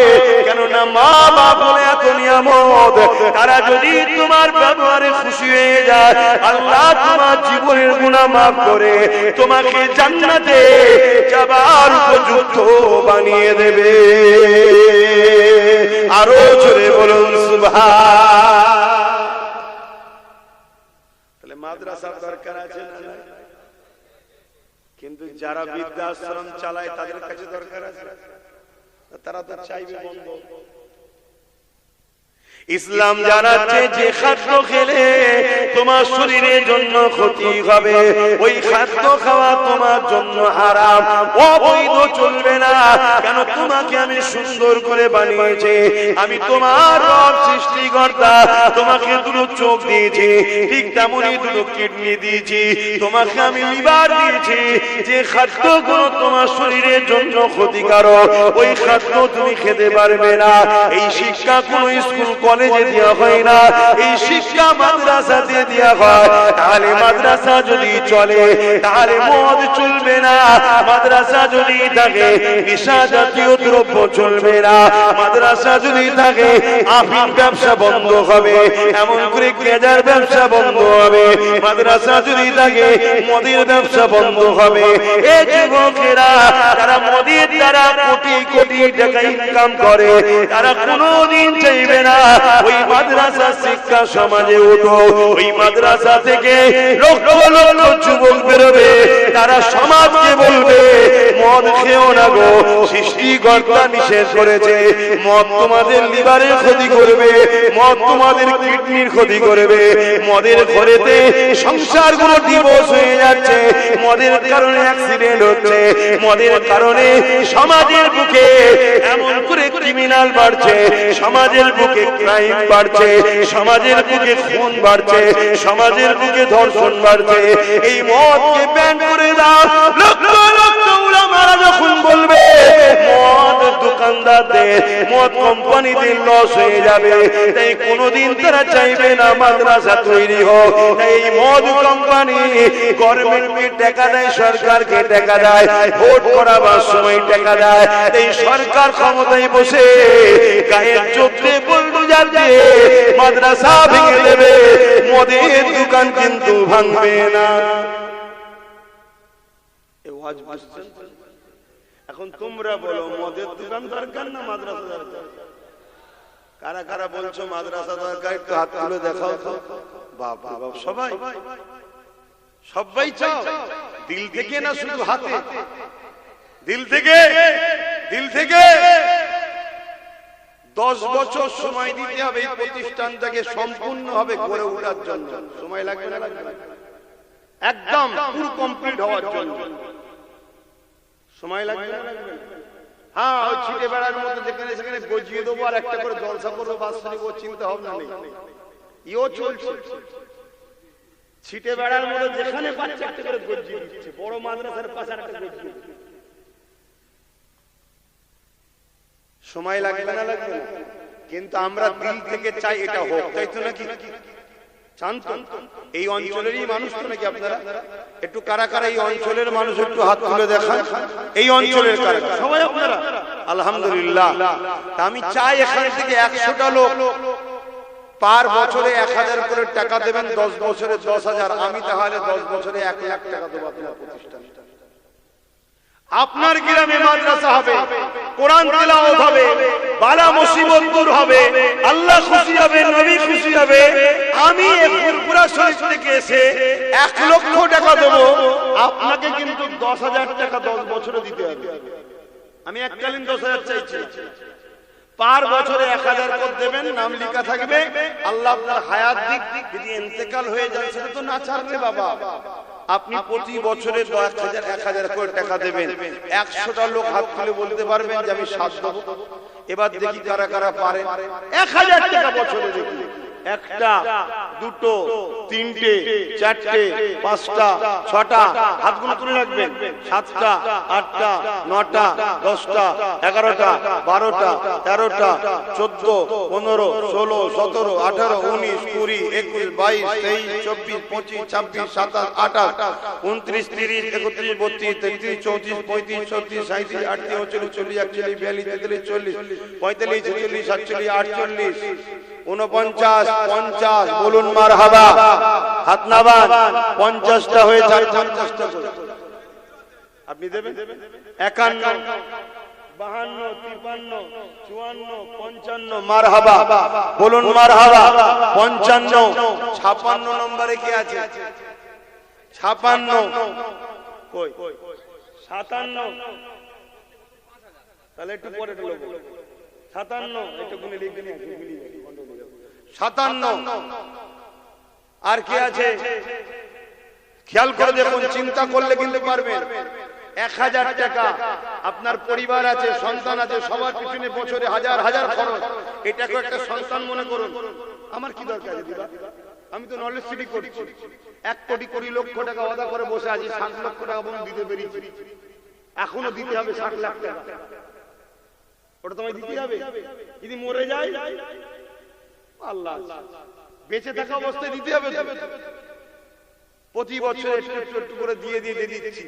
Speaker 2: কেননা মা বাপ বলে এত নিয়ামত, তারা যদি তোমার ব্যবহারে খুশি হয়ে যায়, আল্লাহ তোমার জীবনের গুনাহ মাফ করে তোমাকে জান্নাতে যাবার উপযুক্ত বানিয়ে দেবে। আরো জোরে বলো সুবহান। তাহলে মাদ্রাসার দরকার আছে না? কিন্তু যারা বৃদ্ধাশ্রম চালায় তাদের কাছে দরকার আছে, তারা তো চাইবে বন্ধ। ইসলাম জানাচ্ছে যে খাদ্য খেলে তোমার শরীরের জন্য ক্ষতি হবে, ওই খাদ্য খাওয়া তোমার জন্য হারাম, অবৈধ, চলবে না। কেন? তোমাকে আমি সুন্দর করে বানিয়েছি, আমি তোমার রব সৃষ্টিকর্তা, তোমাকে দুটো চোখ দিয়েছি, ঠিক তেমনই দুটো কিডনি দিয়েছি, তোমাকে আমি লিভার দিয়েছি। যে খাদ্যগুলো তোমার শরীরের জন্য ক্ষতিকারক, ওই খাদ্য তুমি খেতে পারবে না। এই শিক্ষা কোনো স্কুল কলেজে দেওয়া হয় না, এই শিক্ষা মাদ্রাসাতে দেওয়া হয়। তাহলে মাদ্রাসা যদি চলে তাহলে মদ চলবে না, মাদ্রাসা যদি থাকে নেশা জাতীয় দ্রব্য চলবে না, মাদ্রাসা যদি থাকে আফিম ব্যবসা বন্ধ হবে, এমন করে গেজার ব্যবসা বন্ধ হবে, মাদ্রাসা যদি থাকে মদের ব্যবসা বন্ধ হবে। এই যুবকেরা তারা মদের দ্বারা কোটি কোটি টাকা ইনকাম করে, তারা কোনোদিন চাইবে না ওই মাদ্রাসা শিক্ষা সমাজে উঠো। ওই মাদ্রাসা থেকে লক্ষ লক্ষ যুবক বেরোবে, তারা সমাজকে বলবে মদ খেও না গো, সৃষ্টিকর্তা নিষেধ করেছে, মদ তোমাদের লিভারের ক্ষতি করবে, মদ তোমাদের কিডনির ক্ষতি করবে, মদের ঘরেতে সংসারগুলো ডিভোর্স হয়ে যাচ্ছে, মদের কারণে অ্যাক্সিডেন্ট হচ্ছে, মদের কারণে সমাজের বুকে এমন করে ক্রিমিনাল বাড়ছে, সমাজের বুকে ক্রাইম বাড়ছে, সমাজের বুকে খুন বাড়ছে, সমাজের বুকে ধর্ষণ বাড়ছে। এই মদকে ব্যান করে দাও। লক্ষ লক্ষ উলামারা যখন বলবে মদ দোকানদারদের, মদ কোম্পানিদের লস হয়ে যাবে, তাই কোনোদিন তারা চাইবে না মাদ্রাসা তৈরি হোক। এই মদ কোম্পানি গভর্নমেন্টকে টাকা দেয়, সরকারকে টাকা দেয়, ভোট করাবার সময় টাকা দেয়। এই সরকার ক্ষমতায় বসে গায়ের চোখে বলবো যাচ্ছে মাদ্রাসা ভেঙে দেবে, মদের দোকান কিন্তু ভাঙবে না। এখন তোমরা বলো মদের দোকান দরকার না মাদ্রাসা দরকার? কারা কারা বলছো মাদ্রাসা দরকার? একটু হাত তুলে দেখাও তো। বাবা বাবা, সবাই সবাই চাও দিল থেকে না শুধু হাতে? দিল থেকে, দিল থেকে। 10 বছর সময় দিতে হবে এই প্রতিষ্ঠানটাকে সম্পূর্ণভাবে গড়ে ওঠার জন্য। সময় লাগবে না? লাগবে না? একদম পুরো কমপ্লিট হওয়ার জন্য সময় লাগবে না? লাগবে না? হ্যাঁ, ওই ছিটে বেড়ার মতো যেখানে সেখানে গজিয়ে দেবো আর একটা করে জলসা করবো, বাৎসরিক, ও চিন্তা ভাবনা নেই। ইও চলছে ছিটে বেড়ার মতো, যেখানে পাচ্ছে একটা করে গজিয়ে দিচ্ছে। বড় মাদ্রাসার পাশে একটা গজিয়ে দিচ্ছে। সময় লাগবে না? লাগবে না? কিন্তু আমরা দিল থেকে চাই এটা হোক, তাই তো নাকি? চান তো? এই অঞ্চলেরই মানুষ তো নাকি আপনারা? একটু কারা কারা এই অঞ্চলের মানুষ একটু হাত তুলে দেখান। এই অঞ্চলের কারা? সবাই আপনারা? আলহামদুলিল্লাহ। আমি চাই এখান থেকে 100টা লোক পার বছরে 1000 করে টাকা দেবেন, 10 বছরে 10,000। আমি তাহলে 10 বছরে 1 লাখ টাকা দেবো আপনার প্রতিষ্ঠানে। আপনার গ্রামে মাদ্রাসা হবে, কোরআন তিলাওয়াত হবে, বালা মুসিবত দূর হবে, আল্লাহ খুশি হবে, নবী খুশি হবে। আমি ফুরফুরা শরীফ থেকে এসে 1 লক্ষ টাকা দেবো, আপনাকে কিন্তু 10,000 টাকা 10 বছরে দিতে হবে। আমি এককালীন 10,000 চাইছি, পার বছরে 1000 করে দেবেন, নাম লেখা থাকবে। আল্লাহ আপনার হায়াত দিক, যদি ইন্তেকাল হয়ে যায় সেটা তো না ছাড়বে বাবা। আপনি প্রতি বছরে 1000 করে টাকা দেবেন। 100টা লোক হাত তুলে বলতে পারবেন যে আমি 7 দেব। এবার দেখি কারা কারা পারে। 1000 টাকা বছরে দেখি। 1টা, 2টো, 3টে, 4টে, 5টা, 6টা, হাতগুলো তুলে রাখবেন। 7টা, 8টা, 9টা, 10টা, 11টা, 12টা, 13টা, 14, 15, 16, 17, 18, 19, 20, 21, 22, 23, 24, 25, 26, 27, 28, 29, 30, 31, 32, 33, 34, 35, 36, 37, 38, 39, 40, 41, 42, 43, 44, 45, 46, 47, 48, 49, 50। বলুন মারহাবা। হাত নামান। 50টা হয়ে যায়, 50টা আপনি দেবেন। 51, 52, 53, 54, 55 মারহাবা বলুন মারহাবা 55 56 নম্বরে কি আছে 56 কই 57 তাহলে একটু পরে লোক 57 একটু গুনে লিখে নিন 57 আর কি আছে খেয়াল করে দেখুন চিন্তা করলে কিন্তু পারবেন 1000 টাকা আপনার পরিবার আছে সন্তান আছে সবার পিছনে বছরে হাজার হাজার খরচ এটাকে একটা সন্তান মনে করুন আমার কি দরকার দিবা আমি তো নলেজ সিটি করছি 1 কোটি 20 লক্ষ টাকা ওয়াদা করে বসে আছি 7 লক্ষ টাকা বন্ধ দিতে পেরেছি এখনো দিতে হবে 60 লাখ টাকা ওটা তোমায় দিতে হবে যদি মরে যায় আল্লাহ বেঁচে থাকা অবস্থায় দিতে হবে প্রতি বছর একটু করে দিয়ে দিচ্ছি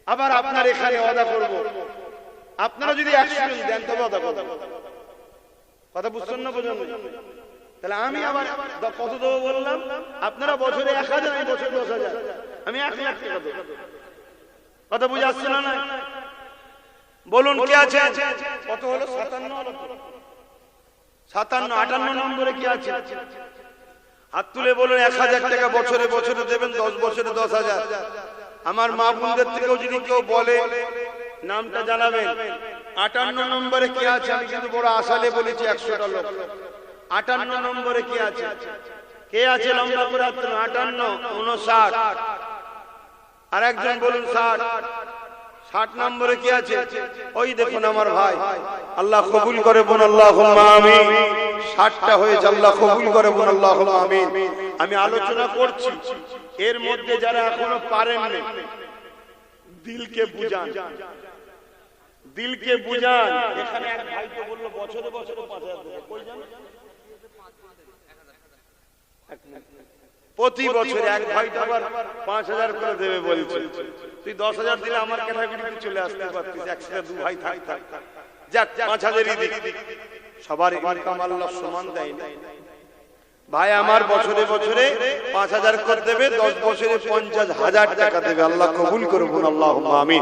Speaker 2: আবার আপনার এখানে ওয়াদা করব আপনারা যদি 100 দেন তবে ওয়াদা করব কথা বুঝছেন না বুঝুন তাহলে আমি আবার কত দেবো বললাম আপনারা বছরে 1000 আমি বছরে 10000 আমি 1 লাখ টাকা দেব কথা বুঝে আসছে না বলুন কি আছে কত হলো 57 হলো 57 58 নম্বরে কি আছে হাত তুলে বলুন 1000 টাকা বছরে বছরে দেবেন 10 বছরে 10000 আমার মা বোনদের থেকেও যদি কেউ বলে নামটা জানাবেন 58 নম্বরে কি আছে আমি কিন্তু বড় আশালে বলেছি 100টা লোক 58 নম্বরে কি আছে কে আছে লম্বা করে 58 59 আর একজন বলুন 60 নম্বরে কি আছে ওই দেখুন আমার ভাই আল্লাহ কবুল করে বলুন আল্লাহুম্মা আমিন 60টা হয়েছে আল্লাহ কবুল করে বলুন আল্লাহুম্মা আমিন আমি আলোচনা করছি এর মধ্যে যারা এখনো পারেন না দিলকে বুঝান এখানে এক ভাই তো বলল বছরে বছরে 5000 দেবে কই জানেন প্রতি বছর এক ভাই আবার 5000 করে দেবে বলছে তুই 10000 দিলে আমার ক্যাটাগরিতে চলে আসতে পারতিস একসাথে দু ভাই থাক যাক 5000ই দিক সবার ইনকাম আল্লাহ সমান দেয় না ভাই আমার বছরে বছরে 5000 করে দেবে 10 বছরে 50000 টাকা দেবে আল্লাহ কবুল করুন আল্লাহুম্মা আমিন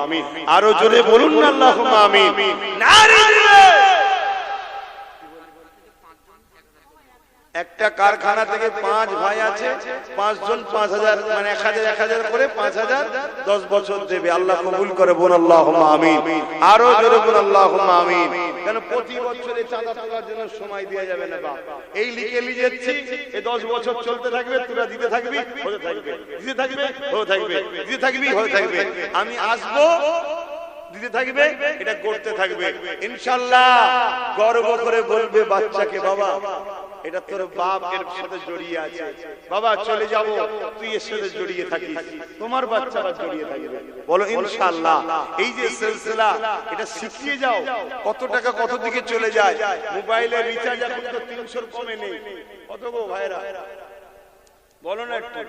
Speaker 2: আরো জোরে বলুন না আল্লাহুম্মা আমিন নারে দিলে একটা কারখানা থেকে 5 ভাই আছে 5 জন 5000 মানে 1000 করে 5000 10 বছর দেবে আল্লাহ কবুল করে বলুন আল্লাহুম্মা আমিন আরো জোরে বলুন আল্লাহুম্মা আমিন কেন প্রতি বছরে চাঁদা তোলার জন্য সময় দেয়া যাবে না বাপ এই লিখে লিখেছি এই 10 বছর চলতে থাকবে তোরা দিতে থাকবি হতে থাকবে দিতে থাকবে হতে থাকবে দিতে থাকবি হতে থাকবে আমি আসবো দিতে থাকবে এটা করতে থাকবে ইনশাআল্লাহ গর্ব করে বলবে বাচ্চাকে বাবা এটা তোর বাপ এর সাথে জড়িয়ে আছে বাবা চলে যাব তুই এর সাথে জড়িয়ে থাকিস তোমার বাচ্চারা জড়িয়ে থাকবে বলো ইনশাআল্লাহ এই যে সিলসিলা এটা শিখিয়ে যাও কত টাকা কত দিকে চলে যায় মোবাইলের রিচার্জ এখন তো 300 এর কমে নেই কত গো ভাইরা বলো না একটু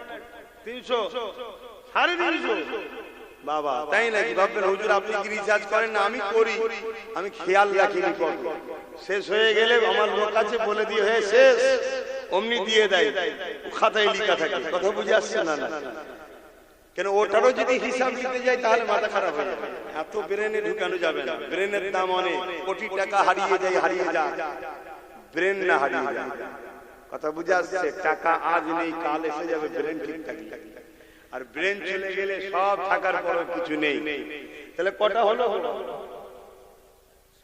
Speaker 2: 300 350 বাবা তাই নাকি ভাববেন হুজুর আপনি কি রিচার্জ করেন না আমি করি আমি খেয়াল রাখি নি কত শেষ হয়ে গেলে আমার লোক আছে বলে দিয়ে হয়ে শেষ অমনি দিয়ে দেয় খাতায় লেখা থাকে কথা বুঝে আসছে না কেন ওটারও যদি হিসাব নিতে যাই তাহলে মাথা খারাপ হয়ে যাবে এত ব্রেনে ঢুকানো যাবে না ব্রেনের দাম অনেক কোটি টাকা হারিয়ে যায় ব্রেন না হারিয়ে যায় কথা বুঝে আসছে টাকা আজ নেই কাল এসে যাবে ব্রেন ঠিক থাকলে আর ব্রেন চলে গেলে সব থাকার পরও কিছু নেই তাহলে কটা হলো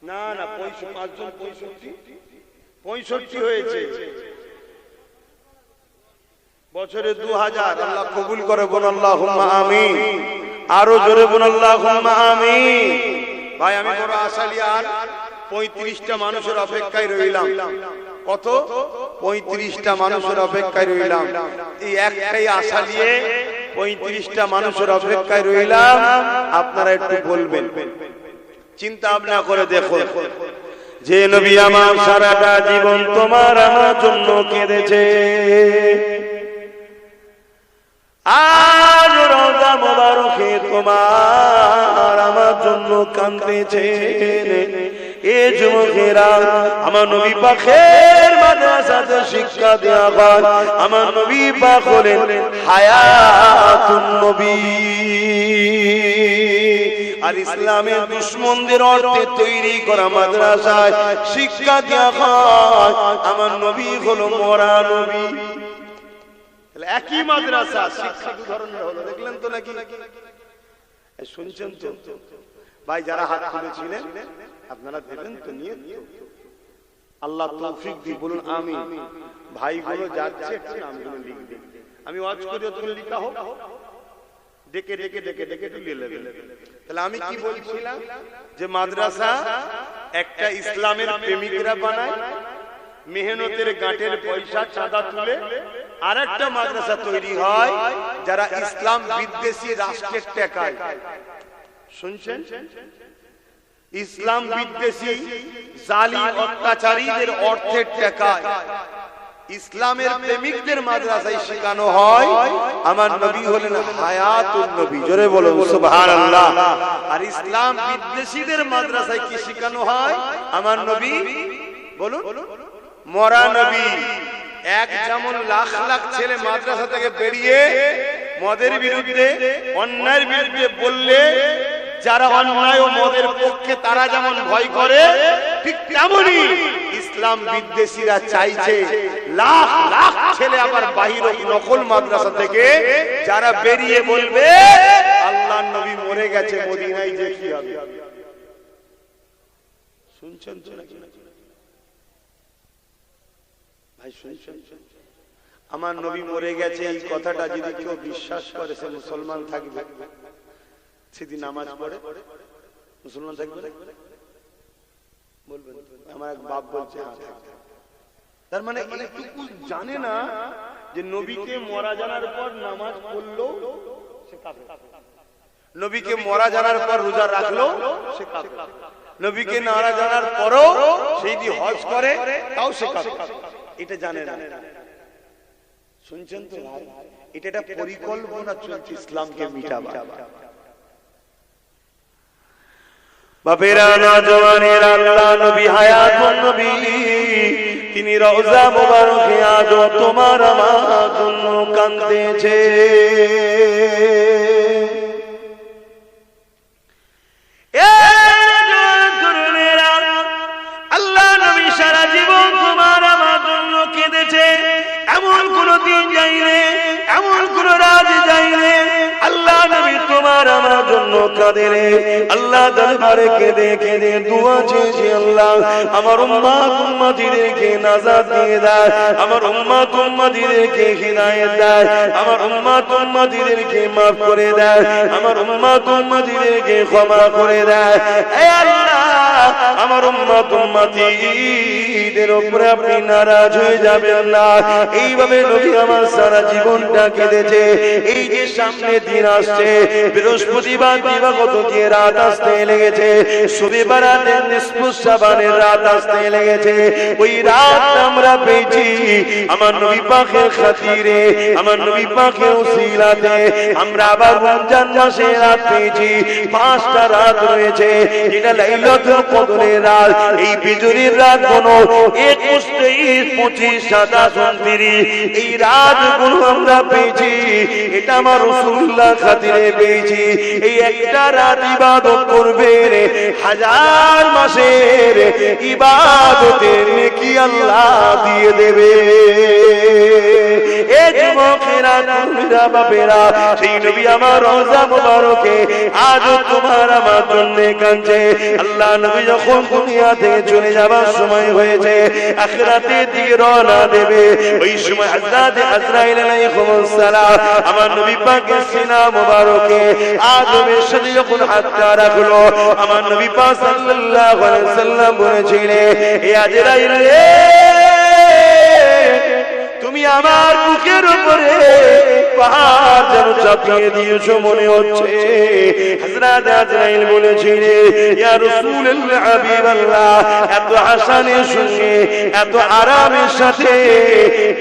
Speaker 2: না 5 জন 65 হয়েছে বছরে 2000 আল্লাহ কবুল করে বলুন আল্লাহুম্মা আমিন আরো জোরে বলুন আল্লাহুম্মা আমিন ভাই আমি বড় আশালি আর 35টা মানুষের অপেক্ষায় রইলাম কত 35টা মানুষের অপেক্ষায় রইলাম এই একটাই আশা নিয়ে 35টা মানুষের অপেক্ষায় রইলাম আপনারা একটু বলবেন চিন্তা ভাবনা করে দেখুন যে নবী আমার সারাটা জীবন তোমার আমার জন্য কেঁদেছে আজ রওজা মোবারকে তোমার আমার জন্য কাঁদতেছে এ যুবকেরা আমার নবী পাকের মাদ্রাসাতে শিক্ষা দেয়া হয় আমার নবী পাক হলেন হায়াতুন নবী আর ইসলামের দুশমনদের অর্থে তৈরি করা মাদ্রাসায় শিক্ষা দেওয়া হয়। আমার নবী হলো মরা নবী।
Speaker 1: একই মাদ্রাসা, শিক্ষা দু ধরনের হলো, দেখলেন তো নাকি? শুনছেন তো ভাই? যারা হাত তুলেছিলেন আপনারা দেবেন তো নিয়ে, আল্লাহ তৌফিক দি, বলুন আমিন। ভাইগুলো যাচ্ছে নামগুলো লিখবে, আমি ওয়াজ করি তুমি লিখা হোক, ডেকে ডেকে ডেকে ডেকে তুলিয়ে নেবেন। তাহলে আমি কি বলছিলাম যে মাদ্রাসা একটা ইসলামের প্রেমিকরা বানায়, মেহনতের গাঁটের পয়সা চাঁদা তুলে। আর একটা মাদ্রাসা তৈরি হয় যারা ইসলাম বিদ্বেষী রাষ্ট্রের টেকায়। শুনছেন? ইসলাম বিদ্বেষী জালিম অত্যাচারীদের অর্থের টেকায় ইসলামের প্রেমিকদের মাদ্রাসায় শেখানো হয় আমার নবী হলেন হায়াতুন নবী। জোরে বলো সুবহানাল্লাহ। আর ইসলাম বিদ্বেষীদের মাদ্রাসায় কি শেখানো হয়? আমার নবী বলুন মরা নবী। এক যেমন লাখ লাখ ছেলে মাদ্রাসা থেকে বেরিয়ে মদের বিরুদ্ধে, অন্যায়ের বিরুদ্ধে বললে যারা অন্যায় ও মদের পক্ষে তারা যেমন ভয় করে, ঠিক তেমনি ইসলাম বিদ্বেষীরা চাইছে লাখ লাখ ছেলে আবার বাহির নকল মাদ্রাসা থেকে যারা বেরিয়ে বলবে আল্লাহর নবী মরে গেছে মদিনায়, যে কি হবে। শুনছেন তো নাকি ভাই? শুনছেন? আমার নবী মরে গেছে এই কথাটা যদি কেউ বিশ্বাস করে সে মুসলমান থাকবে? সেদিন নামাজ পড়ে মুসলমান থাকবে? বলবেন? আমার এক বাপ বলছে তার মানে এইটুকু জানে না যে নবীকে মরা জানার পর নামাজ পড়লো সে কাফের, নবীকে মরা জানার পর রোজা রাখলো সে কাফের, নবীকে নারা জানার পরও সেই দিয়ে হজ করে তাও সে কাফের। এটা জানে না। শুনছেন তো ভাই? এটা একটা পরিকল্পনা চলছে ইসলামকে মিটাবার। বাপেরা নওজওয়ানেরা, আল্লাহ নবী হায়াতুন নবী, তিনি রওজা মুবারকে আজ তোমার আমার জন্য কাঁদতেছে। আল্লাহ নবী সারা জীবন তোমার আমার জন্য কেঁদেছে। এমন কোন দিন যাইলে, এমন কোন রাত যাইলে আল্লাহ নবী তোমার আমার জন্য কাঁদে রে। আল্লাহ দরবারে কেঁদে কেঁদে দুয়া চেয়েছে, আল্লাহ আমার উম্মত উম্মতিদেরকে নাজাত দিয়ে দেয়, আমার উম্মত উম্মতিদেরকে হিদায়াত দেয়, আমার উম্মত উম্মতিদেরকে maaf করে দেয়, আমার উম্মত উম্মতিদেরকে ক্ষমা করে দেয়। হে আল্লাহ, আমার উম্মত উম্মতিদের উপরে আপনি নারাজ হয়ে যাবেন না। এইভাবে নবী আমার সারা জীবনটা কেঁদেছে। এই যে সামনে দিন আসছে, বৃহস্পতিবার দিবাগত দিয়ে রাত আসতে লেগেছে, শবে বারাতের নিসফুস শাবানের রাত আসতে লেগেছে। ওই রাত আমরা পেয়েছি আমার নবী পাকের খাতিরে, আমার নবী পাকের উসিলাতে আমরা আবার রমজান মাসে রাত পেয়েছি। 5টা রাত রয়েছে, যেটা লাইলাতুল কদরের রাত। এই বিজুরির রাত গুলো 21, 23, 25, 27, 29 এই রাতগুলো আমরা পেয়েছি। এটা আমার রাসূলুল্লাহ খাতিরে পেয়েছি। এই একটা রাত ইবাদত করবে, 1000 মাসের ইবাদতের নেকি আল্লাহ দিয়ে দেবে। এ যুবকেরা, তরুণীরা, বাপেরা, সেই নবী আমার রওজা মুবারকে আজ তোমার আমার জন্য কাঁদছে। আল্লাহ নবী যখন দুনিয়া থেকে চলে যাবার সময় হয়েছে, আখিরাতের দিকে রওনা দেবে, ওই সময় হযরত আজরাইল আলাইহিস সালাম আমার নবী পাকের সিনা মুবারকে আদমের সাথে যখন হাতটা রাখলো, আমার নবী পাক সাল্লাল্লাহু আলাইহি ওয়াসাল্লাম বলেছিলেন, হে আজরাইল রে, তুমি আমার বুকের উপরে পাহাড় যেন চাপিয়ে দিয়েছো মনে হচ্ছে। হযরত আজরাইল বলেছিলেন, ইয়া রাসূলুল্লাহ হাবিবাল্লাহ, এত হাসানের সঙ্গে এত আরামের সাথে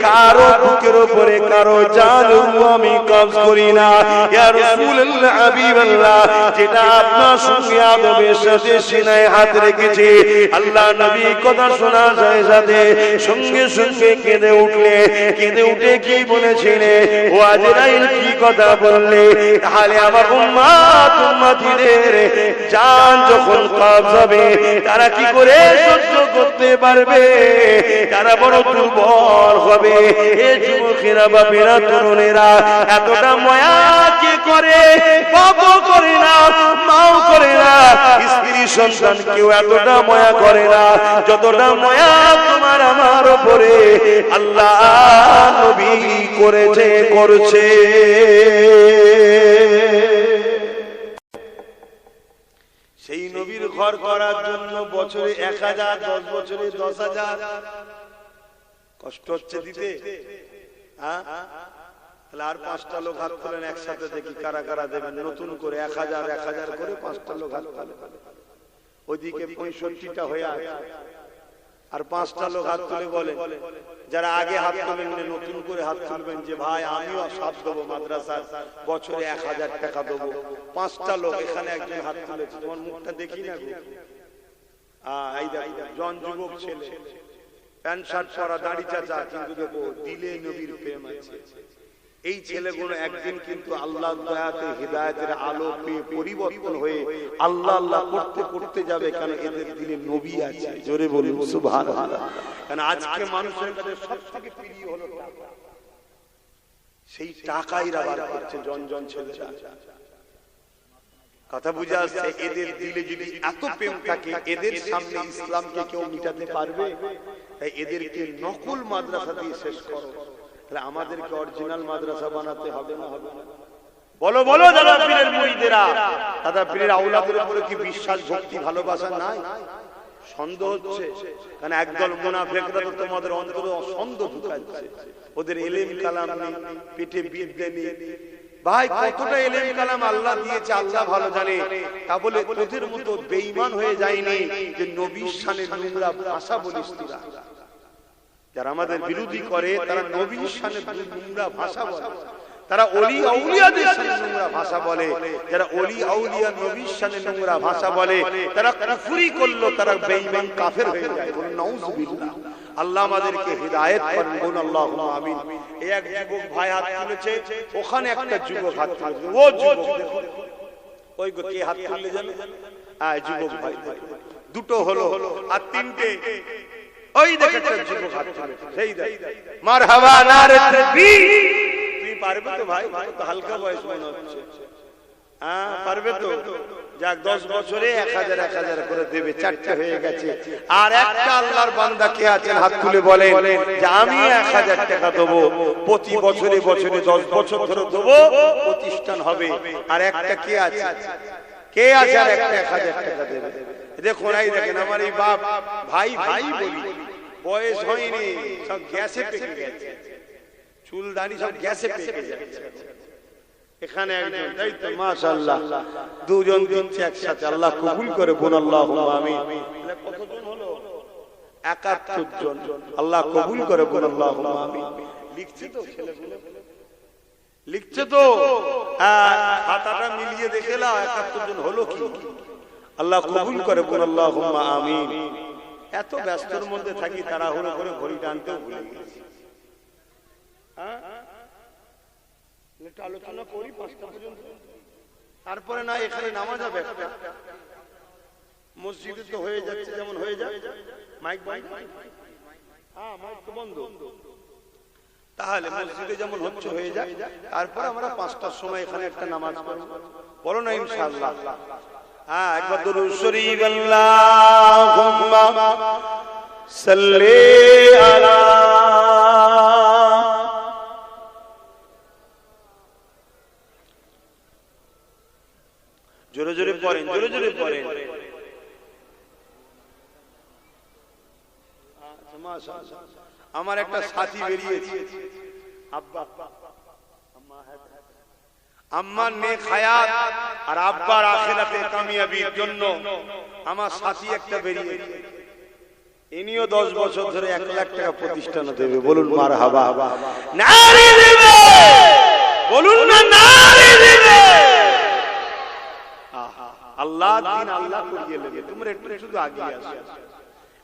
Speaker 1: কারো বুকের উপরে কারো জান আমি কবজ করি না। ইয়া রাসূলুল্লাহ হাবিবাল্লাহ, যেটা আপনার সঙ্গে আদমের সাথে সিনায় হাত রেখেছি। আল্লাহ নবী কথা শোনার সাথে সাথে সঙ্গে সঙ্গে কেঁদে উঠলে
Speaker 2: কেঁদে উঠে কি বলেছিলে, ও আজরাইল কি কথা বললে? তাহলে আমার উম্মত উম্মতিদের জান যখন কবজ হবে তারা কি করে সহ্য করতে পারবে? তারা বড় দুর্বল হবে। এ যুবকেরা বাপেরা তরুণেরা এতটা মায়া কে করে? বাবা করে না, মাও করে না, স্ত্রী সন্তান কেউ এতটা মায়া করে না যতটা মায়া তোমার আমার উপরে আল্লাহ নবী করেছে, করছে। সেই নবীর ঘর করার জন্য বছরে 1000, 10 বছরে 10,000 কষ্ট হচ্ছে দিতে। তাহলে আর 5টা লোক হাত তোলেন একসাথে, দেখি কারা কারা দেবেন। নতুন করে 1000 করে 5টা লোক হাত তোলেন। ওইদিকে 65টা হয়ে আছে, আর 5টা লোক হাত তুলে বলে, যারা আগে হাত তোলেন নতুন করে হাত তুলবেন যে ভাই আমিও সাথ দেবো, মাদ্রাসার বছরে 1000 টাকা দেবো। 5টা লোক, এখানে একজন হাত তুলেছে, তোমার মুখটা দেখি না গো। এই দেখো জন যুবক ছেলে, প্যান্ট শার্ট পরা, দাড়ি চাচা, কিন্তু দেখো দিলে নবীর প্রেম আছে। এই ছেলেগুলো একদিন কিন্তু আল্লাহর দয়াতে হিদায়াতের আলো পেয়ে পরিবর্তন হয়ে আল্লাহ আল্লাহ করতে করতে যাবে, কারণ এদের দিলে নবী আছে। জোরে বলুন সুবহানাল্লাহ। কারণ আজকে মানুষের কাছে সবথেকে প্রিয় হলো টাকা, সেই টাকাই রাবার করছে জন জন ছেলেরা। কথা বুঝা আসছে? এদের দিলে যদি এত প্রেম থাকে, এদের সামনে ইসলামকে কেউ মিটাতে পারবে? তাই এদেরকে নকল মাদ্রাসা দিয়ে শেষ করো। তাহলে আমাদেরকে অরিজিনাল মাদ্রাসা বানাতে হবে না? হবে না? বলো বলো দাদা পীরের মুরিদেরা, দাদা পীরের আওলাদের উপরে কি বিশ্বাস, ভক্তি, ভালোবাসা নাই? সন্দেহ হচ্ছে, কারণ একদল মুনাফিকরা তো তোমাদের অন্তরে সন্দেহ ঢুকাচ্ছে। ওদের ইলম কালাম নেই, পেটে বিদ্যা নেই। ভাই কতটা ইলম কালাম আল্লাহ দিয়েছে আল্লাহ ভালো জানে। তা বলে তোদের মতো বেঈমান হয়ে যায়নি যে নবীর শানে নোংরা ভাষা বলিস তোরা। যারা আমাদের বিরোধী করে তারা নবীর শানে নোংরা ভাষা বলে, তারা ওলি আউলিয়াদের শানে নোংরা ভাষা বলে। যারা ওলি আউলিয়া নবীর শানে নোংরা ভাষা বলে তারা কুফরি করলো, তারা বেঈমান কাফের হয়ে যায়। নাউযুবিল্লাহ। আল্লাহ আমাদেরকে হিদায়াত করুন, বলুন আল্লাহুম্মা আমিন। এই এক যুবক ভাই হাত তুলেছে, ওখানে একটা যুবক হাত তুলেছে। ও যুবক দেখো, ওই গো কে হাত তুললে জানো? যুবক ভাই দুটো হলো, আর তিনটে ওই দেখো একটা যুবক হাত তুলেছে। সেই দেখ, মারহাবা, নারে তাকবীর। তুমি পারবে তো ভাই? তো হালকা বয়স মনে হচ্ছে। পারবে তো? যাক 10 বছরে 1000 করে দেবে, 4টে হয়ে গেছে। আর একটা আল্লাহর বান্দা কে আছেন হাত তুলে বলেন যে আমি 1000 টাকা দেবো, প্রতি বছরে বছরে 10 বছর ধরে দেবো, প্রতিষ্ঠান হবে। আর একটা কে আছে? কে আছে আর একটা 1000 টাকা দেবে? দেখুন, এই দেখেন আমার এই বাপ ভাই ভাই বলি, বয়স হয়নি, সব গ্যাসে পেকে গেছে, চুল দাড়ি সব গ্যাসে পেকে যাচ্ছে। এখানে একজন, তাই তো মাশাআল্লাহ, দুজন দিচ্ছে একসাথে। আল্লাহ কবুল করে, বলুন আল্লাহুম্মা আমিন। কতজন হলো? 71 জন। আল্লাহ কবুল করে, বলুন আল্লাহুম্মা আমিন। লিখছে তো ছেলেগুলো? লিখছে তো? খাতাটা মিলিয়ে দেখে নাও 71 জন হলো কি? আল্লাহ কবুল করে, বলুন আল্লাহুম্মা আমিন। এত ব্যস্তর মধ্যে থাকি, তাড়াহুড়ো করে ঘড়ি টানতেও ভুলে গেছি। আলোচনা করি 5টা পর্যন্ত, তারপরে না এখানে নামাজ হবে। মসজিদে তো হয়ে যাচ্ছে, যেমন হয়ে যায়। মাইক বন্ধ? মাইক তো বন্ধ। তাহলে মসজিদে যেমন হচ্ছে হয়ে যায়, তারপর আমরা 5টার সময় এখানে একটা নামাজ পড়ব। বলো না ইনশাআল্লাহ? একবার দুরূদ শরীফ, আল্লাহুম্মা সাল্লি আলা। জোরে জোরে পড়েন, জোরে জোরে পড়েন। আমার একটা সাথী বেরিয়েছে, আম্মার নেক হায়াত আর আব্বার আখিরাতে কামিয়াবির জন্য আমার সাথী একটা বেরিয়েছে। ইনিও 10 বছর ধরে 1 লাখ টাকা প্রতিষ্ঠান দেবে। বলুন মারহাবা। নারে দিবে, বলুন না নারে দিবে। আল্লাহ দিন আল্লাহ করিয়ে নেবে। তোমরা একটু শুধু আগিয়ে আসো।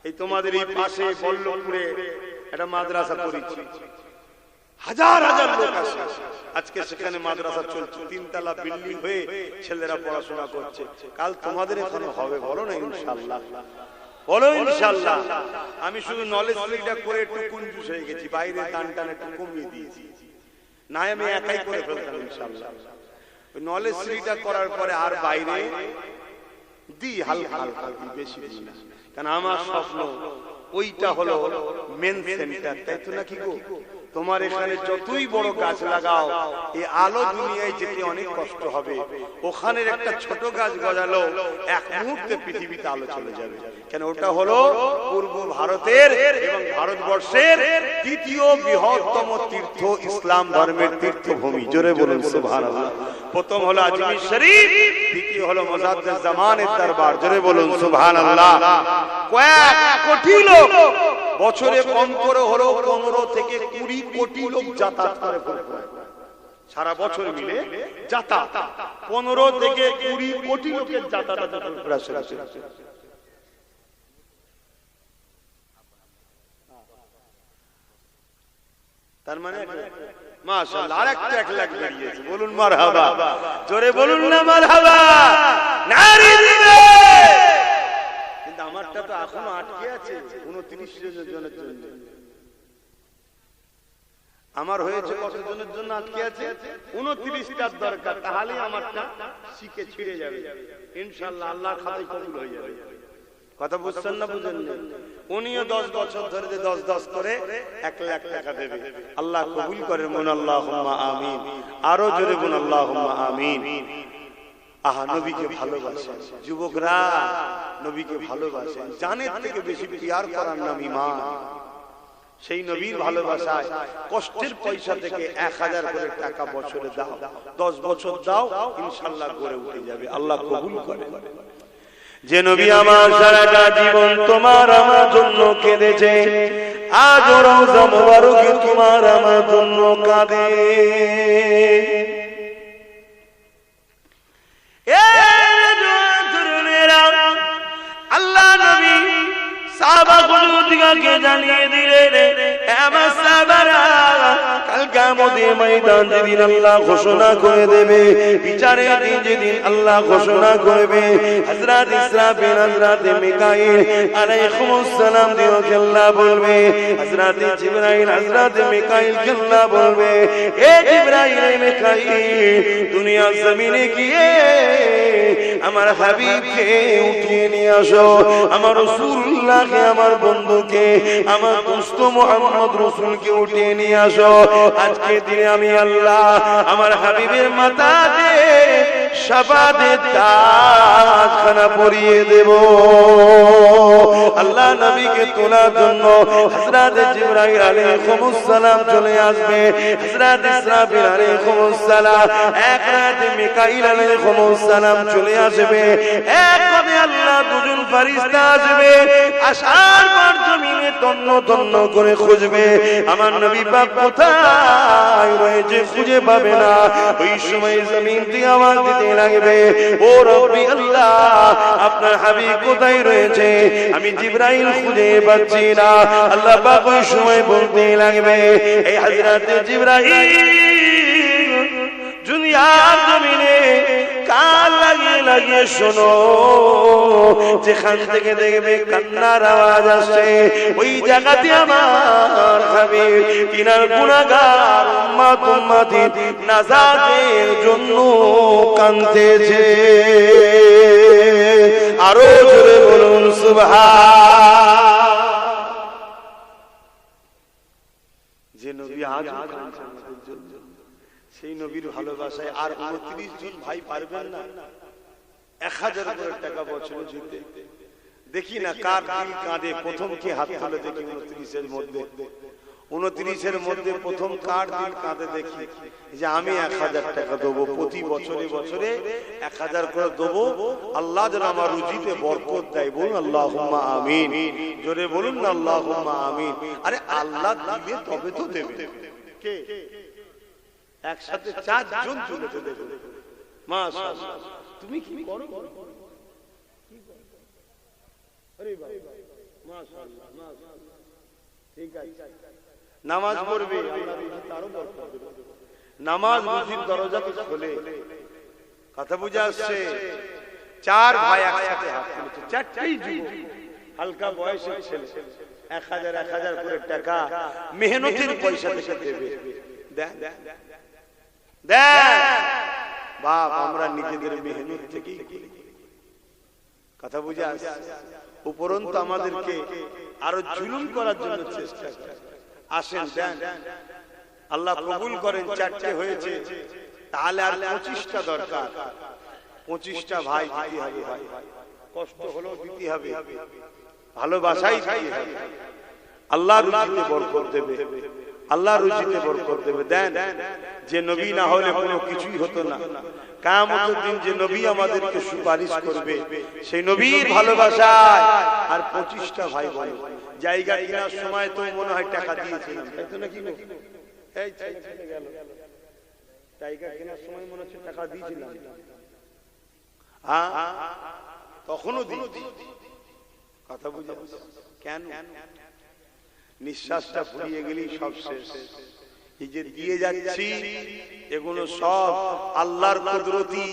Speaker 2: এই তোমাদের এই পাশে বল্লভপুরে একটা মাদ্রাসা করেছি, হাজার হাজার লোক আসে। আজকে সেখানে মাদ্রাসা চলছে, 3 তলা বিল্ডিং হয়ে ছেলেরা পড়াশোনা করছে। কাল তোমাদের এখানে হবে, বলো না ইনশাআল্লাহ, বলো ইনশাআল্লাহ। আমি শুধু নলেজ স্ট্রিটা করে একটু কনফিউজ হয়ে গেছি, বাইরে টান টান একটু কমিয়ে দিয়েছি, না আমি একাই করে ফেলতাম ইনশাআল্লাহ। ওই নলেজ স্ট্রিটা করার পরে আর বাইরে দিই হালকা হালকা, বেশি দিই না, কারণ আমার স্বপ্ন ওইটা হলো মেন সেন্টার, তাই তো নাকি গো? তোমার এখানে যতই বড় গাছ লাগাও, এই আলো দুনিয়ায় যেতে অনেক কষ্ট হবে, ওখানের একটা ছোট গাছ গজালো এক মুহূর্তে পৃথিবীতে আলো চলে যাবে। কেন ওটা হলো পূর্ব ভারতের এবং ভারতবর্ষের দ্বিতীয় বৃহত্তম তীর্থ, ইসলাম ধর্মের তীর্থভূমি। জোরে বলুন সুবহানাল্লাহ। প্রথম হলো আজমির শরীফ, দ্বিতীয় হলো মুজাদ্দিদ জামানের দরবার। জোরে বলুন সুবহানাল্লাহ। কয়েক কোটি লোক বছরে কম করে হলো 15 থেকে 20 কোটি লোক যাতায়াত করে সারা বছর মিলে যাতায়াত, 15 থেকে 20 কোটি লোকের যাতায়াত। তার মানে মাশাআল্লাহ আরেকটা 1 লাখ বেরিয়েছে। বলুন মারহাবা, জোরে বলুন না মারহাবা, নারী দিবে। কিন্তু আমারটা তো এখনো আটকে আছে 29 জনের জন্য। আমার হয়েছে কতজনের জন্য আটকে আছে? 29টার দরকার, তাহলে আমারটা শিখে ছিড়ে যাবে ইনশাআল্লাহ, আল্লাহর খাতায় কবুল হয়ে যাবে। কথা বুঝছেন না বুঝেন না? উনিও 10 বছর ধরে 10 করে 1 লাখ টাকা দেবে। আল্লাহ কবুল করেন, বলুন আল্লাহুম্মা আমিন। আরো জোরে বলুন আল্লাহুম্মা আমিন। আহা, নবীকে ভালোবাসেন যুবকরা, নবীকে ভালোবাসেন, জানের থেকে বেশি পিয়ার করার নাম ঈমান। সেই নবীর ভালোবাসায় কষ্টের পয়সা থেকে 1000 করে টাকা বছরে দাও, 10 বছর দাও, ইনশাআল্লাহ গড়ে উঠে যাবে। আল্লাহ কবুল করেন। যে নবী আমার সারাটা জীবন তোমার আমার জন্য কেঁদেছে, আজ রওজা মুবারকে তোমার আমার জন্য কাঁদে। আল্লাহ নবী সাহাবা গুলোকে জানিয়ে দিলেন, আমার সাহাবারা কাল কিয়ামতের ময়দান যেদিন আল্লাহ ঘোষণা করে দেবে, বিচারের দিন যেদিন আল্লাহ ঘোষণা করবে, হযরত ইসরাফিল, হযরত মিকাইল আলাইহিমুস সালাম দিওকে আল্লাহ বলবে, হযরত জিবরাইল, হযরত মিকাইল কে আল্লাহ বলবে, এ জিবরাইল, এ মিকাইল, দুনিয়া জমিনে গিয়ে আমার হাবিবকে উঠিয়ে নিয়ে আসো, আমার রাসূলুল্লাহকে, আমার বন্ধুকে, আমার দোস্ত মুহাম্মদ রাসূলকে উঠিয়ে নিয়ে আসো। আজকে দিনে আমি আল্লাহ আমার হাবিবের মাথাতে শাফাতের তাজখানা পরিয়ে দেব। আল্লাহ নবীকে তোলার জন্য হযরত জিবরাইল আলাইহিস সালাম চলে আসবে, হযরত ইসরাফিল আলাইহিস সালাম, হযরত মিকাইল আলাইহিস সালাম চলে আসবে। একবারে আল্লাহ দুজন ফেরেশতা আসবে, আসার পর জমিনে তন্ন তন্ন করে খুঁজবে আমার নবী পাক কোথায় রয়েছে, খুঁজে পাবে না। ওই সময় জমিন থেকে আওয়াজ দিতে লাগবে, ও রব্বি আল্লাহ, আপনার হাবিব কোথায় রয়েছে? আমি জিবরাইল খুঁজে পাচ্ছি না। আল্লাহ পাক ওই সময় বলতে লাগবে, এই হযরত জিবরাইল দুনিয়ার জমিনে কান লাগিয়ে লাগিয়ে শোনো, যেখান থেকে দেখবে কান্নার আওয়াজ আসছে, ওই জায়গাতে আমার হাবিব তিনার গুনাহগার উম্মত উম্মতি নাজাতের জন্য কাঁদতেছে। আরো জোরে বলুন সুবহান। যে নবী আজ কাঁদছেন আমাদের জন্য, সেই নবীর ভালোবাসায় আর 29 জন ভাই পারবেন না 1000 করে টাকা বছর দিতে। দেখি না কার দিল কাঁদে, প্রথম কি হাত তুলে দেখি 29 এর মধ্যে প্রথম কার দিল কাঁদে দেখি, যে আমি 1000 টাকা দেবো, প্রতি বছরে বছরে 1000 করে দেবো, আল্লাহ যেন আমার রুজিতে বরকত দেয়। বলুন আল্লাহুম্মা আমিন। জোরে বলুন না আল্লাহুম্মা আমিন। আরে আল্লাহ দিবে তবে তো দেবে। কে? একসাথে 4 জন চলে দেবে। মাশাআল্লাহ। তুমি কি করো? আরে বাবা, মাশাআল্লাহ, মাশাআল্লাহ, ঠিক আছে। নামাজ পড়বে, নামাজ রুজির দরজাকে খোলে। কথা বুঝে আসছে? চার ভাই একসাথে হাত তুলেছে, চারটেই যুবক, হালকা বয়সের ছেলে, 1000 করে টাকা মেহনতের পয়সা থেকে দেবে। দেন বাপ, আমরা নিজেদের মেহনত থেকেই করি। কথা বুঝে আসছে? উপরন্তু আমাদেরকে আরো জুলুম করার জন্য চেষ্টা করে। আসেন দেন, আল্লাহ কবুল করেন। চারটে হয়েছে, তাহলে আর 25টা দরকার। 25টা ভাই দিতে হবে। ভাই কষ্ট হলেও দিতে হবে, ভালোবাসাই দিতে হবে। আল্লাহ রুজিতে বরকত দেবে, আল্লাহ রুজিতে বরকত দেবে। দেন, যে নবী না হলে কোনো কিছুই হতো না। কিয়ামতের দিন যে নবী আমাদেরকে সুপারিশ করবে, সেই নবীর ভালোবাসায়। আর 25টা ভাই বলে, জায়গা কেনার সময় তো মনে হয় টাকা দিয়েছিলাম, তাই তো নাকি? এই ছেলে গেল, জায়গা কেনার সময় মনে হচ্ছে টাকা দিয়েছিলাম। তখনও দিই। কথা বুঝে? কেন? নিঃশ্বাসটা ফুরিয়ে গেলেই সব শেষ। এই যে দিয়ে যাচ্ছি, এগুলো সব আল্লাহর কুদরতি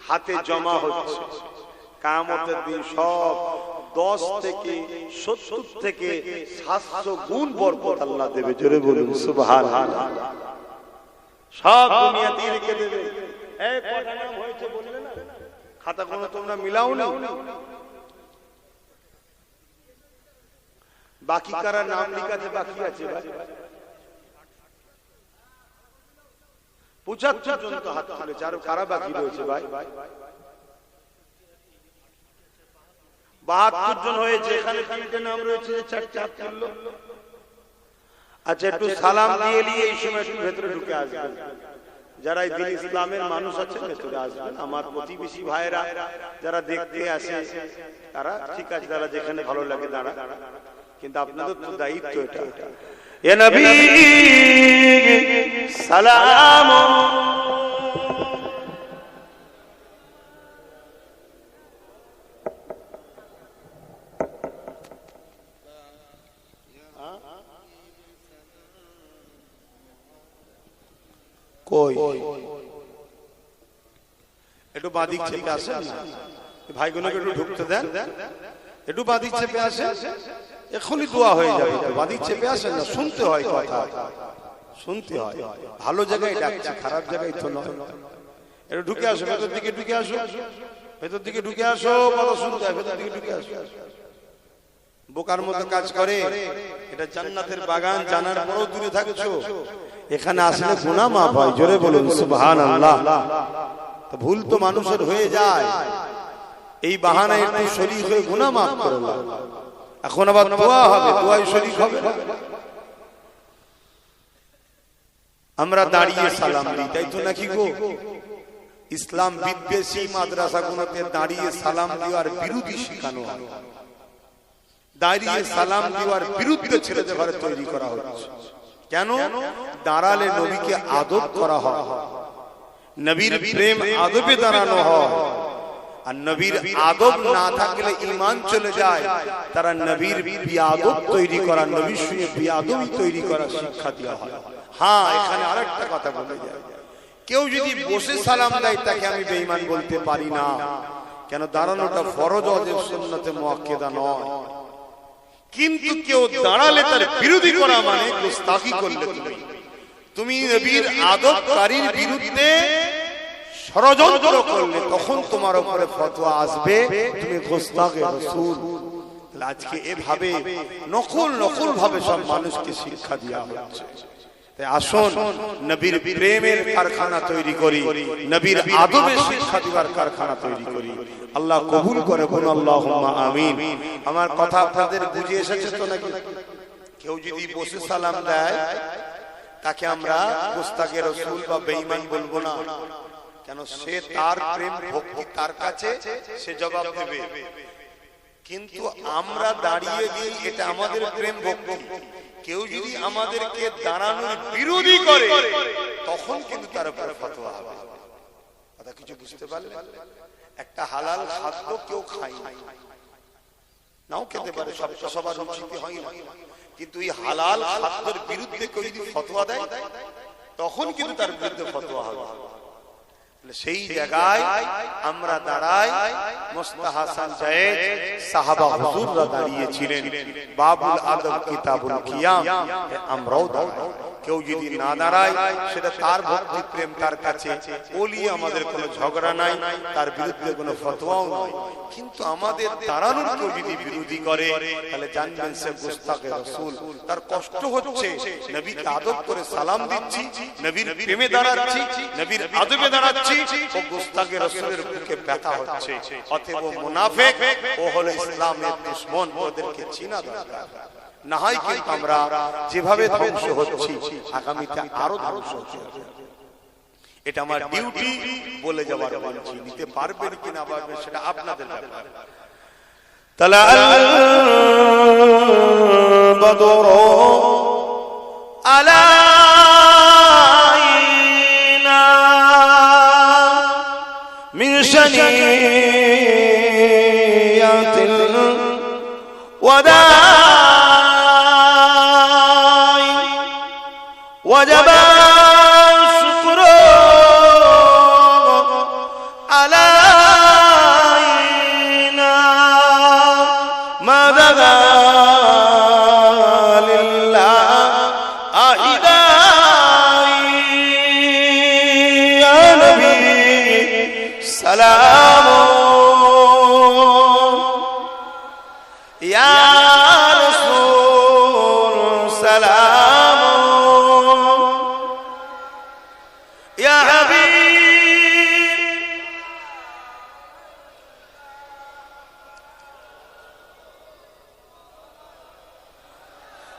Speaker 2: হাতে জমা হচ্ছে। কিয়ামতের দিন সব 10 থেকে 70 থেকে 700 গুণ বরকত আল্লাহ দেবে। জোরে বলুন সুবহানাল্লাহ। সব দুনিয়াতে রেখে দেবে। এই কটা নাম হয়েছে বললে না? খাতা কোনো তোমরা মিলাও না? বাকি কারা নাম লিখাতে বাকি আছে? ভাই 75 জন তো হাত তুলেছে, আর কারা বাকি রয়েছে? ভাই 72 জন হয়েছে। এখানে 3টে নাম রয়েছে, 4টে হাত তুললো। আচ্ছা, একটু সালাম দিয়ে নিয়ে এই সময় একটু ভেতরে ঢুকে আসবেন। যারা এই দিন ইসলামের মানুষ আছে ভেতরে আসবেন। আমার প্রতিবেশী ভাইরা যারা দেখতে আসে তারা ঠিক আছে, তারা যেখানে ভালো লাগে দাঁড়া, কিন্তু আপনাদের তো দায়িত্ব এটা। এ নবী সালাম, কই একটু বাদিক চেপে আসেন না, ভাইগুলোকে একটু ঢুকতে দেন। একটু বাদিক চেপে আসেন, এখনই দোয়া হয়ে যাবে। বাদিক চেপে আসেন না, শুনতে হয় কথা, শুনতে হয়। ভালো জায়গায় ডাকছি, খারাপ জায়গায় তো নয়। একটু ঢুকে আসো, ভেতর দিকে ঢুকে আসো, ভেতর দিকে ঢুকে আসো, কথা শুনতে হয়, ভেতর দিকে ঢুকে আসো। বোকার মতো কাজ করে। এটা জান্নাতের বাগান, জানার পরও দূরে থাকছো। এখানে আসলে গুনাহ মাফ হয়। জোরে বলুন সুবহানাল্লাহ। তো ভুল তো মানুষের হয়ে যায়, এই বাহানায় একটু শরীক হয়ে গুনাহ মাফ করে দাও। এখন আবার দোয়া হবে, দোয়ায় শরীক হবে। আমরা দাঁড়িয়ে সালাম দিই, তাই তো নাকি গো? ইসলাম বিদ্বেষী মাদ্রাসাগুলোতে দাঁড়িয়ে সালাম দেওয়ার বিরোধী শেখানো হয়। দাঁড়িয়ে সালাম দেওয়ার বিরুদ্ধে ছেলেদের ঘরে তৈরি করা হচ্ছে। কেন? দাঁড়ালে নবীকে আদব করা হয়, নবীর প্রেম আদবে দাঁড়ানো হয়। আর নবীর আদব না থাকলে ঈমান চলে যায়। তারা নবীর বিয়াদব তৈরি করা, নবীর সঙ্গে বিয়াদবি তৈরি করা শিক্ষা দেওয়া হয়। হ্যাঁ, এখানে আরেকটা কথা বলে যায়, কেউ যদি বসে সালাম দেয় তাকে আমি বেঈমান বলতে পারি না। কেন? দাঁড়ানোটা ফরজ, ওয়াজিব, সুন্নতে মুআক্কাদা নয়। কিন্তু কেউ দাঁড়ালে তার বিরোধী করা মানে গুস্তাখি করলে তুমি নবীর আদবকারীর বিরুদ্ধে ষড়যন্ত্র করলে তখন তোমার উপরে ফতোয়া আসবে তুমি গুস্তাখে রাসূল। আজকে এভাবে নকল ভাবে সব মানুষকে শিক্ষা দেওয়া হচ্ছে। তাই আসুন নবীর প্রেমের কারখানা তৈরি করি, নবীর আদবের শিক্ষা দেওয়ার কারখানা তৈরি করি। আল্লাহ কবুল করে, বলুন আল্লাহুম্মা আমিন। আমার কথা আপনাদের বুঝে এসেছে তো নাকি? কেউ যদি বসে সালাম দেয় তাকে আমরা গুস্তাখে রাসূল বা বেঈমান বলবো না। কেন? সে তার প্রেম ভক্তি তার কাছে, সে জবাব দেবে। কিন্তু আমরা দাঁড়িয়ে দিই, এটা আমাদের প্রেম ভক্তি। কেউ যদি আমাদেরকে দাঁড়ানোর বিরোধী করে তখন কিন্তু তার উপর ফতোয়া হবে। কথা কিছু বুঝতে পারলে? একটা হালাল খাদ্য কেউ খায় না, নাও খেতে পারে, সবার রুচিতে হয় না, কিন্তু এই হালাল খাদ্যের বিরুদ্ধে কেউ যদি ফতোয়া দেয় তখন কিন্তু তার বিরুদ্ধে ফতোয়া হবে। সেই জায়গায় আমরা দাঁড়াই, মুস্তাহাসান জায়েদ সাহাবা হুজুররা দাঁড়িয়েছিলেন, বাবুল আদব কিতাবুল কিয়াম আমরাও দাঁড়াই। কেউ যদি না দাঁড়ায় সেটা তার ভক্তি প্রেম, তার কাছে ওলি আমাদের কোনো ঝগড়া নাই, তার বিরুদ্ধে কোনো ফতোয়াও নাই, কিন্তু আমাদের দাঁড়ানোর কেউ যদি বিরোধী করে তাহলে জানবেন সে গুস্তাখে রাসূল। তার কষ্ট হচ্ছে, নবীকে আদব করে সালাম দিচ্ছি, নবীর প্রেমে দাঁড়াচ্ছি, নবীর আদবে দাঁড়াচ্ছি, ও গুস্তাখে রাসূলের বুকে ব্যথা হচ্ছে। অতএব ও মুনাফিক, ও হলো ইসলামের দুশমন, ওদেরকে চিনা দরকার। না হয় কিন্তু আমরা যেভাবে ধ্বংস হচ্ছি আগামীতে আরো ধ্বংস হচ্ছে। এটা আমার ডিউটি বলে যাওয়ার বলছি, নিতে পারবেন কিনা পারবেন সেটা আপনাদের ব্যাপার। তালা বদর আলাইনা মিন শানিয়াতিল ওয়াদা وجب الشكر علينا ما بدا لله يا نبي سلام يا رسول سلام يا حبيب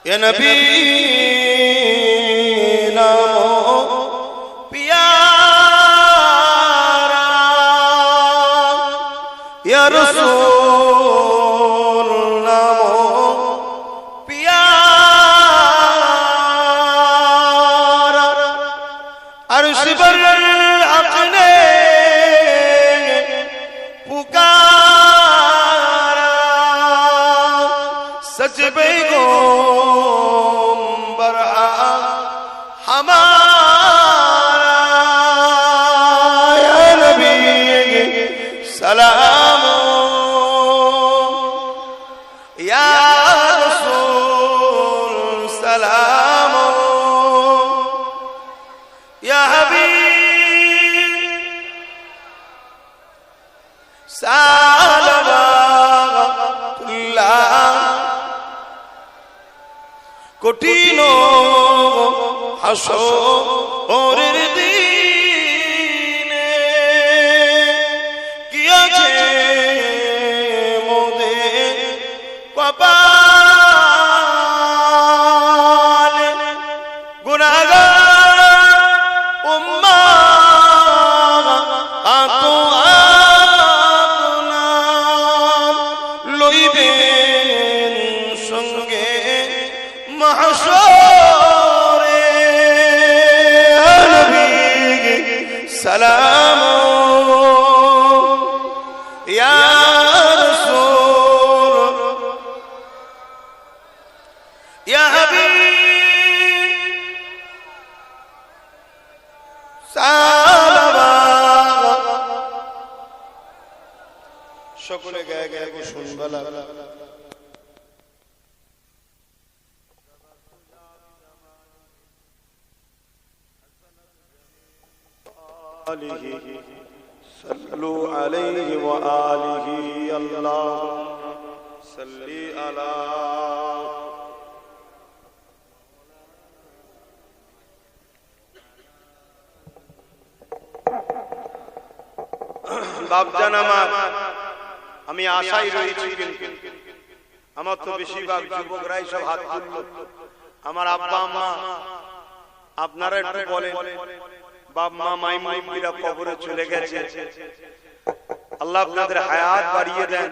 Speaker 2: يا نبي نامو پیارا يا رسول نامو پیارا عرش پر حق نے پکارا سچ پیغمبر ہمارا یا نبی سلام یا رسول سلام يا حبيب صلوات الله কঠিন হাসরের দিনে কি আছে মোদের কপালে গুনাহগার উম্মাত আতো আপনার লইবেন সঙ্গে মাহশরে নবী সালাম ইয়া রাসূল ইয়া হাবিব সালাম। সকলে গায়ে গায়ে শুনবালা صلوا عليه وآله اللهم صل على বাপজান আমার, আমি আশায় রয়েছি, আমার তো বেশিরভাগ যুবকরাই সব হাত তুলল। আমার আব্বা আম্মা আপনারা একটু বলেন, বাপ মা মাই মুরব্বিরা কবরে চলে গেছে, আল্লাহ আপনাদের হায়াত বাড়িয়ে দেন।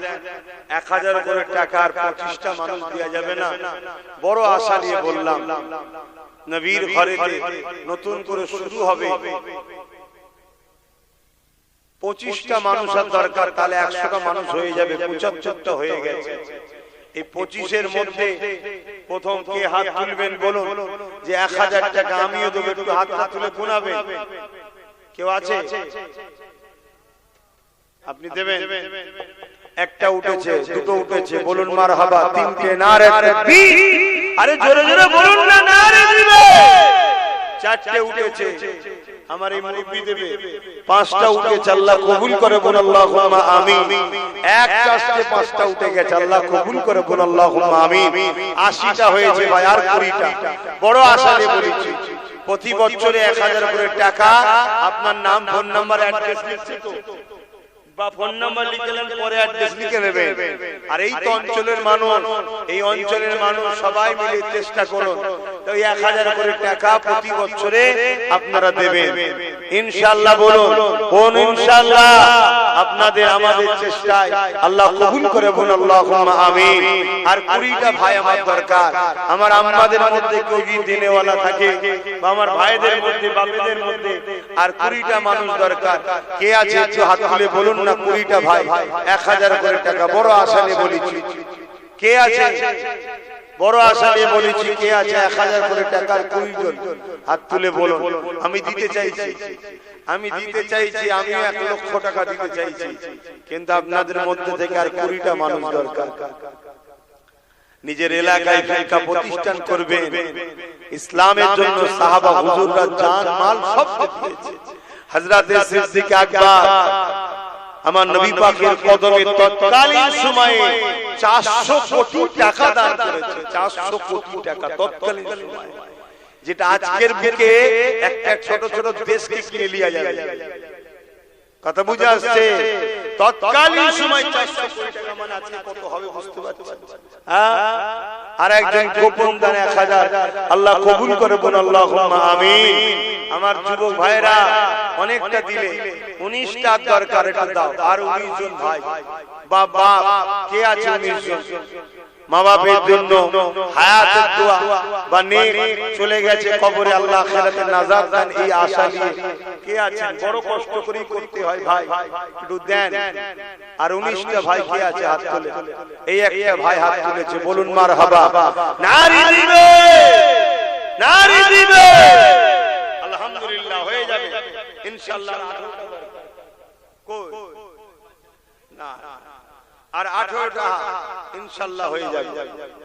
Speaker 2: 1000 করে টাকা আর 25টা মানুষ দেওয়া যাবে না? বড় আশা নিয়ে বললাম, নবীর ঘরেতে নতুন করে শুরু হবে, 25টা মানুষ আর দরকার, তাহলে 100টা মানুষ হয়ে যাবে, 75টা হয়ে গেছে। এই 25-এর মধ্যে প্রথম কে হাত তুলবেন বলুন, যে 1000 টাকা আমিও দেবো, একটু হাতটা তুলে গুনাবেন। কেউ আছে? আপনি দেবেন? একটা উঠেছে, দুটো উঠেছে, বলুন মারহাবা। তিনটে, নারে তাকবীর। আরে জোরে জোরে বলুন না, নারে দিবে। চারটে উঠেছে, আমার এই মুরব্বি দেবে। পাঁচটা উঠেছে, আল্লাহ কবুল করে বলুন আল্লাহুম্মা আমিন। এক চাষতে পাঁচটা উঠে গেছে, আল্লাহ কবুল করে বলুন আল্লাহুম্মা আমিন। 80টা হয়েছে ভাই, আর 20টা। বড় আশা নিয়ে বলেছি, প্রতি বছরে 1000 করে টাকা। আপনার নাম, ফোন নাম্বার, অ্যাড্রেস লিখছে তো, বা ফোন নাম্বার লিখলেন, পরে অ্যাড্রেস লিখে নেবেন। আর এই তো অঞ্চলের মানুষ, এই অঞ্চলের মানুষ সবাই মিলে চেষ্টা করুন, তো 1000 করে টাকা প্রতি বছরে আপনারা দেবেন ইনশাআল্লাহ। বলুন কোন ইনশাআল্লাহ? আপনাদের আমাদের চেষ্টায় আল্লাহ কবুল করে বলুন আল্লাহুম্মা আমিন। আর 20টা ভাই আমার দরকার। আমার আম্মাদের মধ্যে কেউ যদি দিনেওয়ালা থাকে, বা আমার ভাইদের মধ্যে, বাপেদের মধ্যে, আর 20টা মানুষ দরকার। কে আছে একটু হাত তুলে বলুন না, 20টা ভাই 1000 করে টাকা। বড় আশা নিয়ে বলেছি, কে আছে? বড় আশা নিয়ে বলেছি, কে আছে 1000 করে টাকা? 20 জন হাত তুলে বলুন। আমি দিতে চাইছি, আমি দিতে চাইছি, আমিও 1 লক্ষ টাকা দিতে চাইছি, কিন্তু আপনাদের মধ্যে থেকে আর 20টা মানুষ দরকার। নিজের এলাকায় ফিরকা প্রতিষ্ঠান করবেন, ইসলামের জন্য সাহাবা হুজুররা জান মাল সব দিয়েছে। হযরত সিদ্দিক আকবর আমার নবী পাকের কদমে তৎকালীন সময়ে 400 কোটি টাকা দান করেছে। 400 কোটি টাকা তৎকালীন সময়ে, যেটা আজকের বুকে একটা ছোট ছোট দেশকে কিনে লিয়া যাবে। কথা বুঝে আসছে? তৎকালীন সময় 400 কোটি টাকা মানে আজকে কত হবে বুঝতে পারছেন? আর একজন গোপন দান 1000, আল্লাহ কবুল করে বলুন আল্লাহুম্মা আমিন। আমার যুবক ভাইরা অনেকটা দিলে, 19টা দরকার, এটা দাও। আর 19 জন ভাই, বাবা কে আছে? 19 জন মা বাপের জন্য হায়াতের দোয়া বা নেক, চলে গেছে কবরে, আল্লাহ আখিরাতে নাজাত দেন, এই আশা নিয়ে কে আছেন? বড় কষ্ট করে করতে হয় ভাই, একটু দেন। আর 19টা ভাই কে আছে? হাত তুলে। এই একটা ভাই হাত তুলেছে, বলুন মারহাবা। নারী দিবে, নারী দিবে, আলহামদুলিল্লাহ হয়ে যাবে ইনশাআল্লাহ। কই না, আর 18টা ইনশাআল্লাহ হয়ে যাবে।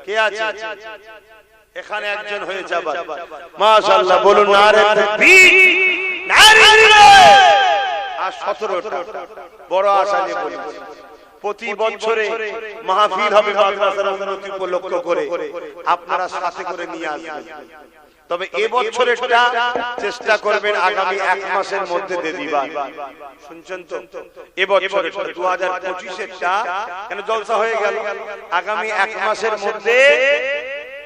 Speaker 2: কে আছে এখানে? একজন হয়ে যাবে মাশাআল্লাহ। বলুন নারে তাকবীর, নারে দিবে। আর 17টা বড় আশা নিয়ে বলেছি, প্রতি বছরে মাহফিল হবে মাদ্রাসার উন্নতি উপলক্ষ করে, আপনারা সাথে করে নিয়ে আসবেন। তবে এবছরেরটা চেষ্টা করবেন আগামী 1 মাসের মধ্যে দিয়ে দিবা। শুনছেন তো? এবছরেরটা 2025-এরটা কেন জলসা হয়ে গেল, আগামী 1 মাসের মধ্যে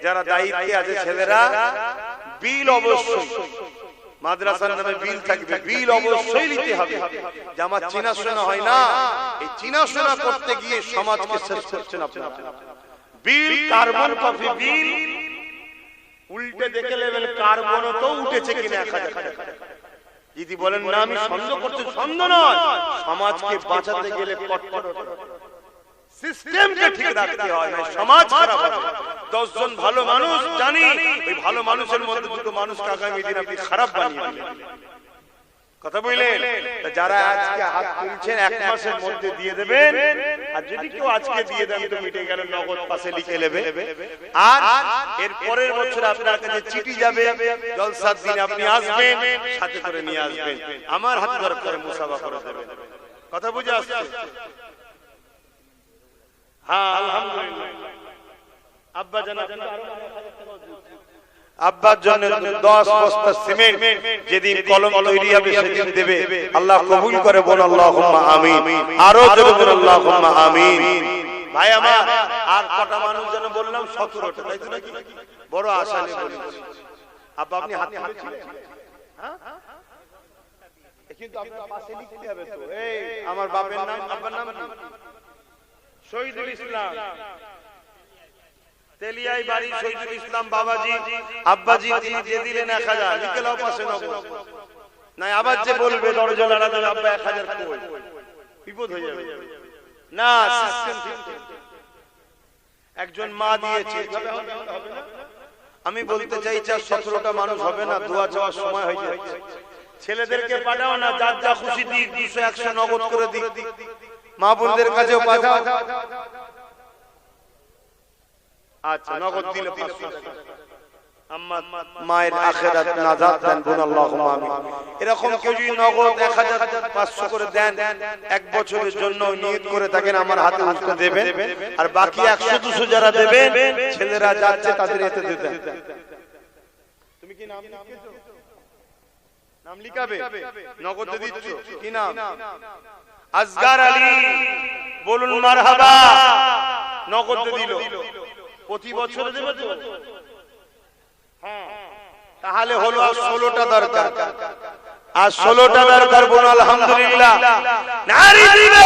Speaker 2: যারা দায়িত্বে আছে ছেলেরা, বিল অবশ্যই, মাদ্রাসার নামে বিল থাকবে, বিল অবশ্যই নিতে হবে। যে আমার চিনাশোনা হয় না, এই চিনাশোনা করতে গিয়ে সমাজকে শেষ করছেন আপনারা। বিল, কার্বন কপি বিল উল্টে দেখে নেবেন, কার্বনও তো উঠেছে কিনা 1000 টাকা। যদি বলেন না আমি সন্দেহ করছি, সন্দেহ নয়, সমাজকে বাঁচাতে গেলে সিস্টেমকে ঠিক রাখতে হয়, না সমাজ খারাপ হবে। 10 জন ভালো মানুষ জানি, ওই ভালো মানুষের মধ্যে দুটো মানুষকে আগামী দিন আপনি খারাপ বানিয়ে দিলেন। কথা বললেন? যারা আজকে হাত তুলছেন 1 মাসের মধ্যে দিয়ে দেবেন। আর যদি কেউ আজকে দিয়ে দেন তো মিটে গেল, নগদ পাশে লিখে নেবে। আর এর পরের বছর আপনার কাছে চিঠি যাবে, জলসার দিন আপনি আসবেন, সাথে করে নিয়ে আসবেন, আমার হাতে ধরে করে মুসাফা করে দেবেন। কথা বুঝে আসছে? হ্যাঁ আলহামদুলিল্লাহ। আব্বা জানা আব্বার জন্য 10 বস্তা সিমেন্ট যেদিন কলম তৈরি হবে সেদিন দেবে, আল্লাহ কবুল করে বল আল্লাহুম্মা আমিন। আরো জোরে বল আল্লাহুম্মা আমিন। ভাই আমার আর কটা মানুষ যেন বললাম? 17টা, তাই তো নাকি? বড় আশা নিয়ে বলেছি। আব্বা আপনি হাত তুলেছিলেন, হ্যাঁ? কিন্তু আপনার পাশে লিখতে হবে তো। এই আমার বাপের নাম, আব্বার নাম কি? শহীদুল ইসলাম, তেলিয়াই বাড়ি শহীদুল ইসলাম বাবাজি। আব্বাজি তিনি দিয়ে দিলেন 1000, লিখে লাও পাশে নগদ। না আবার যে বলবে দরজা লাড়া দেবে, আব্বা 1000 কই, বিপদ হয়ে যাবে। না সিস্টেম ঠিক একজন মা দিয়েছে, আমি বলতে চাইছি 17টা মানুষ হবে না, দোয়া চাওয়ার সময় হয়ে যাচ্ছে। ছেলেদেরকে পাঠাও না, যার যা খুশি দিক, 200 100 নগদ করে দিক, মা বোনদের কাছেও পাঠাও। আচ্ছা, নগদ দিলে 500 টাকা। আম্মা মায়ের আখিরাত নাজাত দেন, বলুন আল্লাহুম্মা আমিন। এরকম কেউ যদি নগদ 1500 করে দেন, এক বছরের জন্য নিয়ত করে থাকেন আমার হাতে উঠতে দেবেন, আর বাকি 100 200 যারা দেবেন, ছেলেরা যাচ্ছে তাদের এতে দিতে। তুমি কি নাম লিখেছো? নাম লিখাবে, নগদ দিচ্ছ কি নাম? আসগার আলী, বলুন মারহাবা। নগদ দিল, প্রতি বছর দেবে তো? হ্যাঁ, তাহলে হলো আর 16টা দরকার, আর 16টা দরকার। বলুন আলহামদুলিল্লাহ। নারী দিবে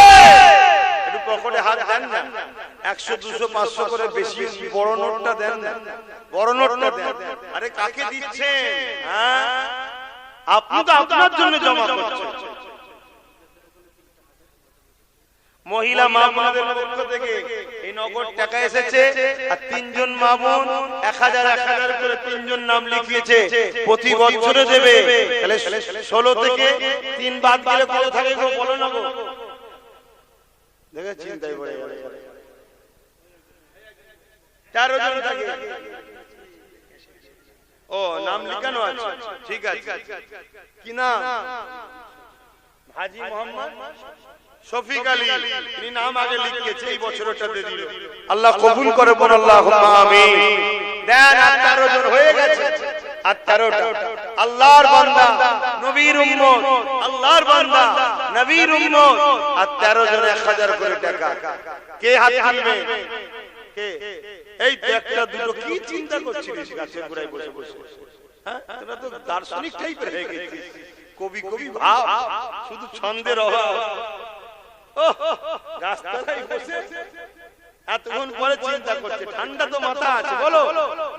Speaker 2: একটু পকেটে হাত দেন না, 100 200 500 করে বেশি বড় নোটটা দেন না, বড় নোটটা দেন। আরে কাকে দিচ্ছেন? হ্যাঁ, আপনি তো আপনার জন্য জমা করছেন। মহিলা মা বোনদের পক্ষ থেকে এই নগদ টাকা এসেছে, আর 3 জন মা বোন 1000 1000 করে 3 জন নাম লিখিয়েছে, প্রতি বছরে দেবে। তাহলে 16 থেকে 3 বাদ দিলে কত থাকে গো, বলো না গো? দেখে চিন্তাই পড়ে গেল। 13 জন থাকে। ও, নাম লিখানো আছে, ঠিক আছে। কি নাম? হাজী মোহাম্মদ শফিক আলী, তিনি নাম আগে লিখিয়েছে, এই বছরটা দিয়ে দিল। আল্লাহ কবুল করে, বল আল্লাহুম্মা আমিন। দেন, 13 জন হয়ে গেছে। আর 13টা আল্লাহর বান্দা, নবীর উম্মত, আল্লাহর বান্দা, নবীর উম্মত, আর 13 জন 1000 করে টাকা। কে হাত তুলবে? কে? এই তো একটা দুটো, কি চিন্তা করছিস গাছের গোড়ায় বসে বসে? হ্যাঁ, তোরা তো দার্শনিক টাইপের হয়ে গেছিস, কবি কবি ভাব, শুধু ছন্দের অভাব। গাছতলায় বসে এতক্ষণ পরে চিন্তা করছে, ঠান্ডা তো মাথা আছে। বলো,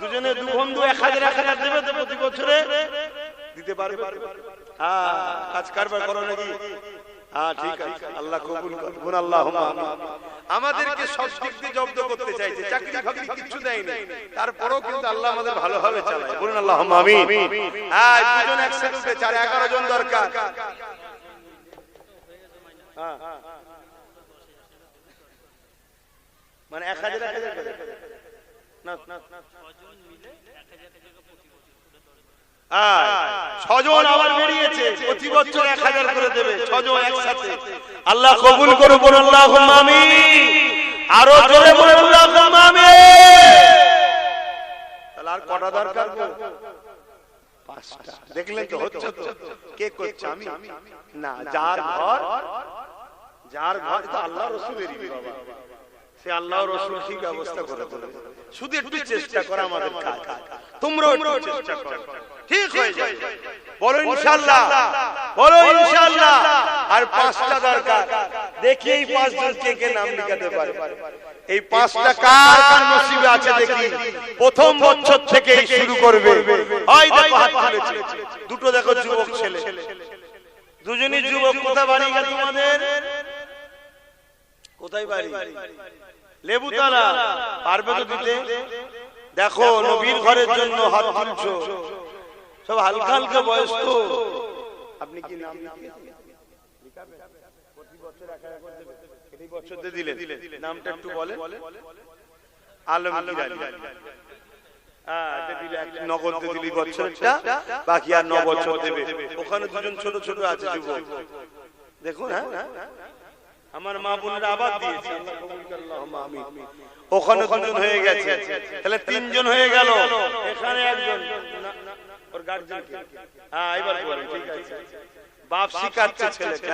Speaker 2: দুজনে 2 বন্ধু 1000 1000 দেবে তো প্রতি বছরে দিতে পারবে? হ্যাঁ, কাজ কারবার করো নাকি? হ্যাঁ, ঠিক আছে, আল্লাহ কবুল করুন, আল্লাহুম্মা আমিন। আমাদেরকে সব দিক দিয়ে জব্দ করতে চাইছে, চাকরি ফাকরি কিছু দেয়নি, তারপরেও কিন্তু আল্লাহ আমাদের ভালোভাবে চালায়, বলুন আল্লাহুম্মা আমিন। হ্যাঁ, দুজন একসাথে 11 জন দরকার। হ্যাঁ, মানে 1000 না, 6 জন আবার বেরিয়েছে, প্রতি বছর 1000 করে দেবে, 6 জন একসাথে। আল্লাহ কবুল করুন, বলুন আল্লাহুম্মা আমিন। আরো জোরে বলুন আল্লাহুম্মা আমিন। তাহলে আর কটা দরকার? 5টা। দেখলেন তো, হচ্ছে তো। কে করছে? আমি না, যার ঘর তো আল্লাহ রাসূলেরই বাবা, সে আল্লাহ রাসূল ঠিক ব্যবস্থা করে দেবে। শুধু একটু চেষ্টা করা আমাদের কাজ, তোমরাও একটু চেষ্টা করো, ঠিক হয়ে যাবে। বলো ইনশাআল্লাহ, বলো ইনশাআল্লাহ। আর 5টা দরকার। দেখি এই 5 জন কে নাম লিখাতে পারে। এই 5টা কার কার নসিবে আছে দেখি। প্রথম বছর থেকেই শুরু করবে। ওই দেখো হাত তুলেছে, দুটো দেখো যুবক ছেলে, দুজনই যুবক। কোথায় বাড়ি গেল তোমাদের? কোথায় বাড়ি? লেবুতলা। পারবে তো দিতে? দেখো, নবীর ঘরের জন্য হাত তুলছো, সব হালকা হালকা বয়স তো। আপনি কি নাম লিখাবেন? প্রতি বছর 1000 করে দেবে, এই বছর দিয়ে দিলেন, নামটা একটু বলেন। আলমগীর আলী। এটা দিলে নগদ দিয়ে দিলি বছরটা, বাকি আর 9 বছর দেবে। ওখানে দুজন ছোট ছোট আছে যুবক, দেখুন। হ্যাঁ, আমার মা বোনেরা আবার দিয়েছে, আল্লাহ কবুল করুন, আল্লাহুম্মা আমিন। ওখানে 2 জন হয়ে গেছে, তাহলে 3 জন হয়ে গেল। এখানে একজন, ওর গার্জিয়ান কে? হ্যাঁ, এবার বলেন, ঠিক আছে। বাপ শিখাচ্ছে ছেলেকে,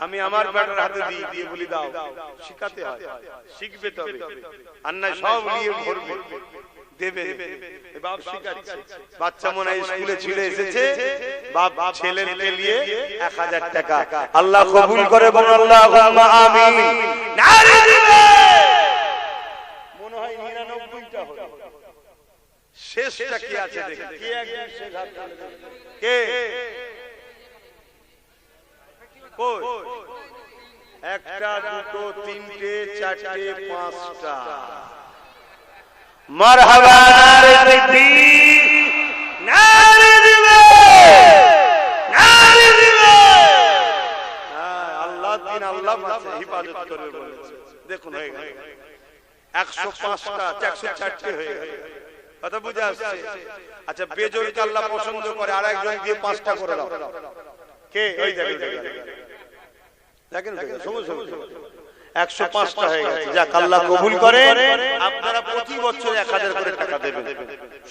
Speaker 2: আমি আমার বেটার হাতে দিয়ে বলি দাও, শিখাতে হয়, শিখবে তবে, আর না সব নিয়ে ভরবে, দেবে। বাপ শিখাচ্ছে, বাচ্চা মনে হয় স্কুলে ছেলে এসেছে, বাপ ছেলেকে নিয়ে 1000 টাকা। আল্লাহ কবুল করে, বলুন আল্লাহুম্মা আমিন। নারী দিবে মনে হয় 99টা হলো, শেষটা কি আছে দেখি। কে একজন শেষ হাত তুলে দেবে? কে? কই? 1টা 2টো 3টে 4টে 5টা।
Speaker 1: মারহাবা নারে তাকবীর, নারে দিবে, নারে দিবে। আল্লাহ দিন আল্লাহ হিফাজত করবে বলেছে। দেখুন হয়ে গেল 105টা 104টি হয়ে গেল। কথা বুঝে আসছে? আচ্ছা, বেজোরকে আল্লাহ পছন্দ করে, আর একজন দিয়ে 5টা করে দাও। কে? ওই দেখেন দেখেন সমুজ 105টা হয়ে গেছে। যাক, আল্লাহ কবুল করে। আপনারা প্রতি বছর 1000 করে টাকা দেবেন,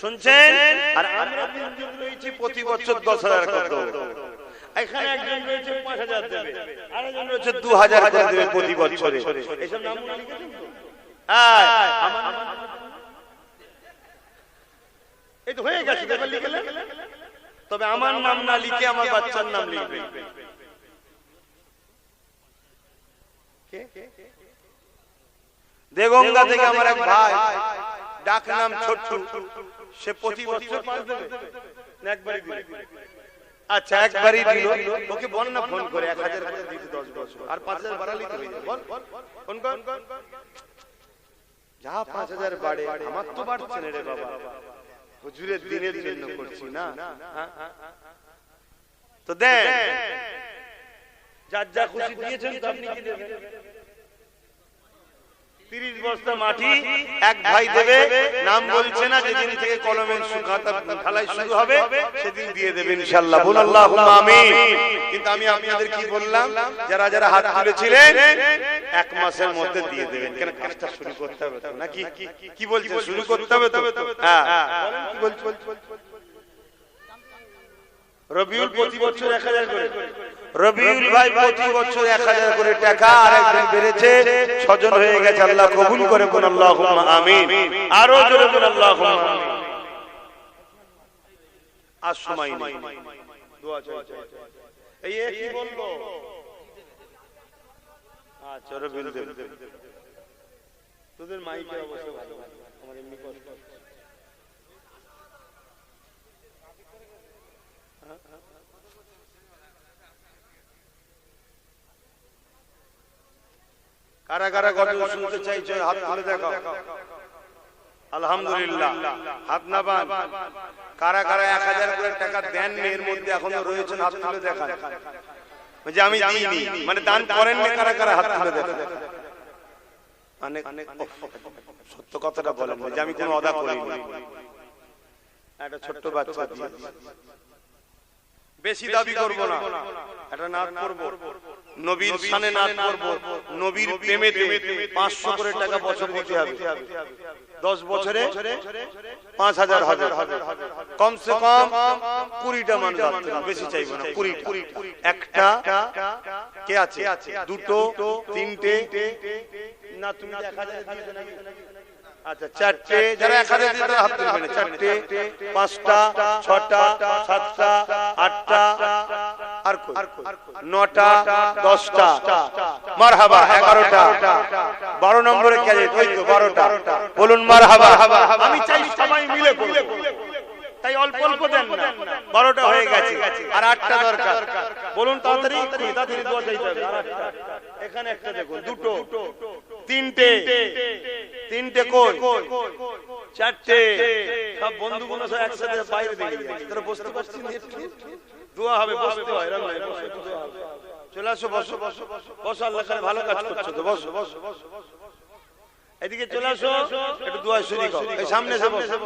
Speaker 1: শুনছেন? আর আমরা তিনজন রয়েছি প্রতি বছর 10,000 করে দেব। এখানে একজন রয়েছে 5,000 দেবে, আরেকজন রয়েছে 2,000 করে দেবে প্রতি বছরে। এইসব নাম লিখেছেন তো? এই তো হয়ে গেছে, লিখলেন। তবে আমার নাম না লিখে আমার বাচ্চার নাম লিখবেন। দেগঙ্গা থেকে আমার এক ভাই, ডাক নাম ছোট্টু, সে প্রতি বছর 5 দেবে না একবারই দিবে? আচ্ছা, একবারই দিল। ওকে বল না ফোন করে 1000 করে দিতে 10 বছর, আর 5,000 বাড়ালি তো হয়ে যাবে। বল ফোন কর। যা 5,000 বাড়ে, আমার তো বাড়ছে না রে বাবা, হুজুরের দিনের জন্য করছি না। তো দেন, যার যা খুশি দিয়েছেন তো আপনি কি দেবেন? 30 বস্তা মাটি এক ভাই দেবে, নাম বলছে না, যেদিন থেকে কলমের খাতা ঢালাই শুরু হবে সেদিন দিয়ে দেবেন ইনশাআল্লাহ। বল আল্লাহুম্মা আমিন। কিন্তু আমি আপনাদের কি বললাম, যারা যারা হাত তুলেছিলেন 1 মাসের মধ্যে দিয়ে দেবেন। কেন কাজটা শুরু করতে হবে তো নাকি? কি বলছেন? শুরু করতে হবে তো? হ্যাঁ, কি বলছেন? রবিউল প্রতি বছর 1000 করে, রবিউল ভাই প্রতি বছর 1000 করে টাকা, আর একজন বেড়েছে 6 জন হয়ে গেছে। আল্লাহ কবুল করে, কোন আল্লাহুম্মা আমিন। আরো জোরে কোন আল্লাহুম্মা আমিন। আর সময় নেই, দোয়া চাই। এই কি বলবো? আচ্ছা, রবিউল দেব, তোদের মাইকের অবস্থা ভালো, আমার এমনি কষ্ট। কারা কারা গজল শুনতে চাইছো হাত তুলে দেখাও। আলহামদুলিল্লাহ, হাত না বান। কারা কারা 1000 করে টাকা দেন এর মধ্যে এখনো রয়েছেন, হাত তুলে দেখান। যে আমি দিইনি মানে দান করেন না, কারা কারা হাত তুলে দেখান। মানে সত্য কথাটা বলেন যে আমি কোনো অদা করিনি। একটা ছোট্ট বাচ্চা দিয়ে বেশি দাবি করব না, একটা নাত করব, নবীর শানে নাত করব, নবীর প্রেমেতে 500 করে টাকা বছর দিতে হবে। 10 বছরে 5,000 হবে, কমসে কম 20টা মানুষ আসতে, বেশি চাইবো না, 20টা। একটা কে আছে? 2টো 3টে না, তুমি 1000 দিয়েছো নাকি? আচ্ছা, 4টে। যারা 1000 দিতে হাত তুলবেন। 4টে, 5টা, 6টা, 7টা, 8টা, আর 9টা, 10টা। মারহাবা। 11টা, 12 নম্বরে কে আছে? ওই তো 12টা। বলুন মারহাবা। আমি চাই সবাই মিলে করব, তাই অল্প অল্প দেন না। 12টা হয়ে গেছে, আর 8টা দরকার। বলুন তাড়াতাড়ি, তাড়াতাড়ি দোয়া চাইতে হবে। আর 8টা, এখানে একটা দেখুন, 2টো, 3টে কই? 4টে। সব বন্ধুগুলো সব একসাথে বাইরে বেরিয়ে গেছে, তোরা বসতে পারছিস না? একটু দোয়া হবে, বসতে হয়, এরকম নয়, বসে একটু দোয়া হবে। চলে আসো, বসো বসো বসো, আল্লাহ কাছে ভালো কাজ করছো তো, বসো বসো বসো। এদিকে চলে আসো, একটু দোয়া শুরু করো। এই সামনে এসে বসো।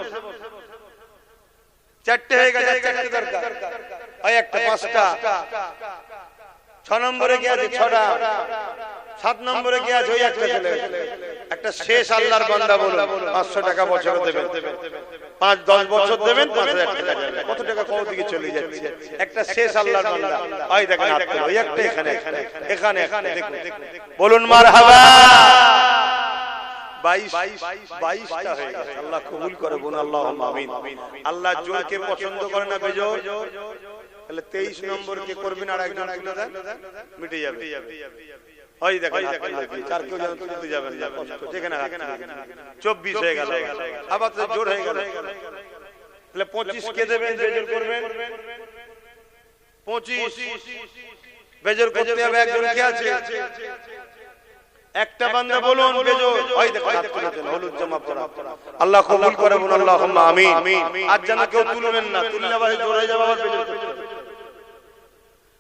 Speaker 1: 4টে হয়ে গেছে, 4টে দরকার। ওই একটা, 5টা। 6 নম্বরে কি আছে? 6টা। 7 নম্বরে কি আছে? ওই একটা চলে গেছে। একটা শেষ আল্লাহর বান্দা বলুন 500 টাকা বছরে দেবেন, 5-10 বছর দেবেন, 5,000 টাকা যাবে। কত টাকা কোন দিকে চলে যাচ্ছে? একটা শেষ আল্লাহর বান্দা। ওই দেখেন, ওই একটা এখানে, এখানে এখানে দেখুন। বলুন মারহাবা। 22টা হয়ে গেছে। আল্লাহ কবুল করে, বলুন আল্লাহুম্মা আমিন। আল্লাহ জোরকে পছন্দ করে না, বেজোর। তাহলে 23 নম্বর কে করবেন, আর একজন তুলে দেন, মিটে যাবে। ওই দেখেন, চার কেউ যেন তুলতে যাবেন না, কষ্ট। যেখানে 24 হয়ে গেল, আবার তো জোর হয়ে গেল। তাহলে 25 কে দেবেন, বেজোর করবেন। 25 বেজোর করতে হবে। একজন কে আছে?
Speaker 2: একটা বান্দা বলুন বেজো ওই দেখো হাত তুলেছেন হলুদ জামা পরা আল্লাহ কবুল করে বলুন আল্লাহুম্মা আমিন আজ যেন কেউ তুলবেন না তুললে ভাই জোরে যাবে আবার বেজো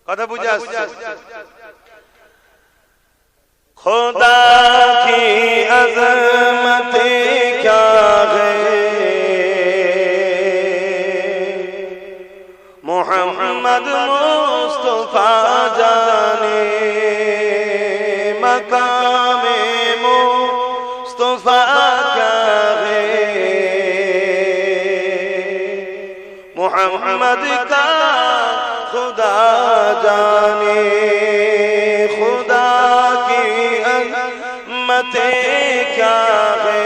Speaker 2: কথা বুঝে আসছে
Speaker 1: खुदा की अज़मत क्या है मोहम्मद मुस्तफा जाने मकामे मुस्तफा क्या है मोहम्मद का खुदा जाने खुदा की अज़मत क्या है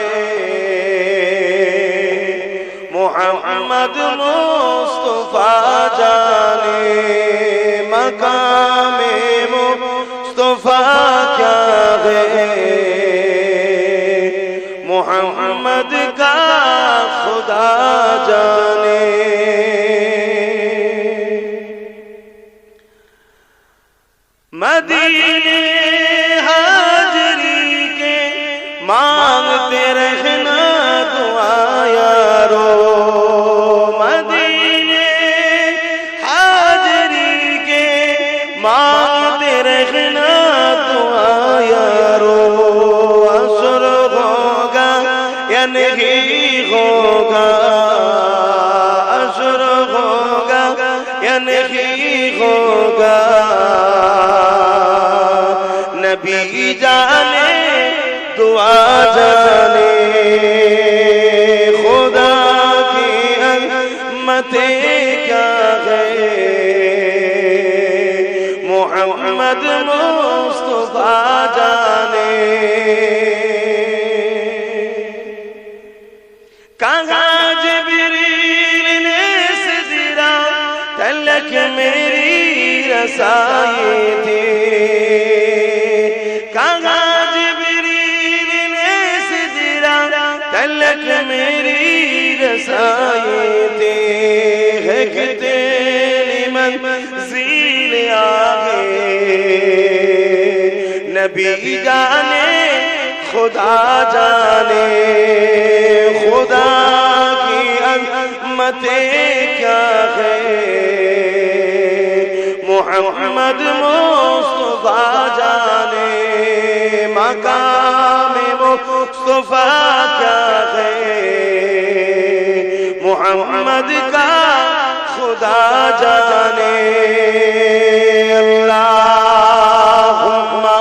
Speaker 1: मोहम्मद मुस्तफा जाने मकामे मुस्तफा क्या है मोहम्मद का खुदा जाने मदीने हाजरी के मांगते रहना दुआ यारो मदीने हाजरी के मांगते रहना दुआ यारो असर होगा या नहीं होगा असर होगा या नहीं होगा नबी जाने दुआ जाने खुदा की अज़मत क्या है मोहम्मद मुस्तफा जाने कहाँ जिब्रील ने सिजदा तलक मेरी रसाई थी तलक मेरी रसाई थी है कि तेरी मंज़िल आगे नबी जाने खुदा जाने खुदा की अज़मत क्या है मोहम्मद मुस्तफा जाने मकामे मुस्तफा क्या है मोहम्मद का खुदा जाने अल्लाहुम्मा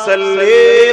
Speaker 1: सल्ली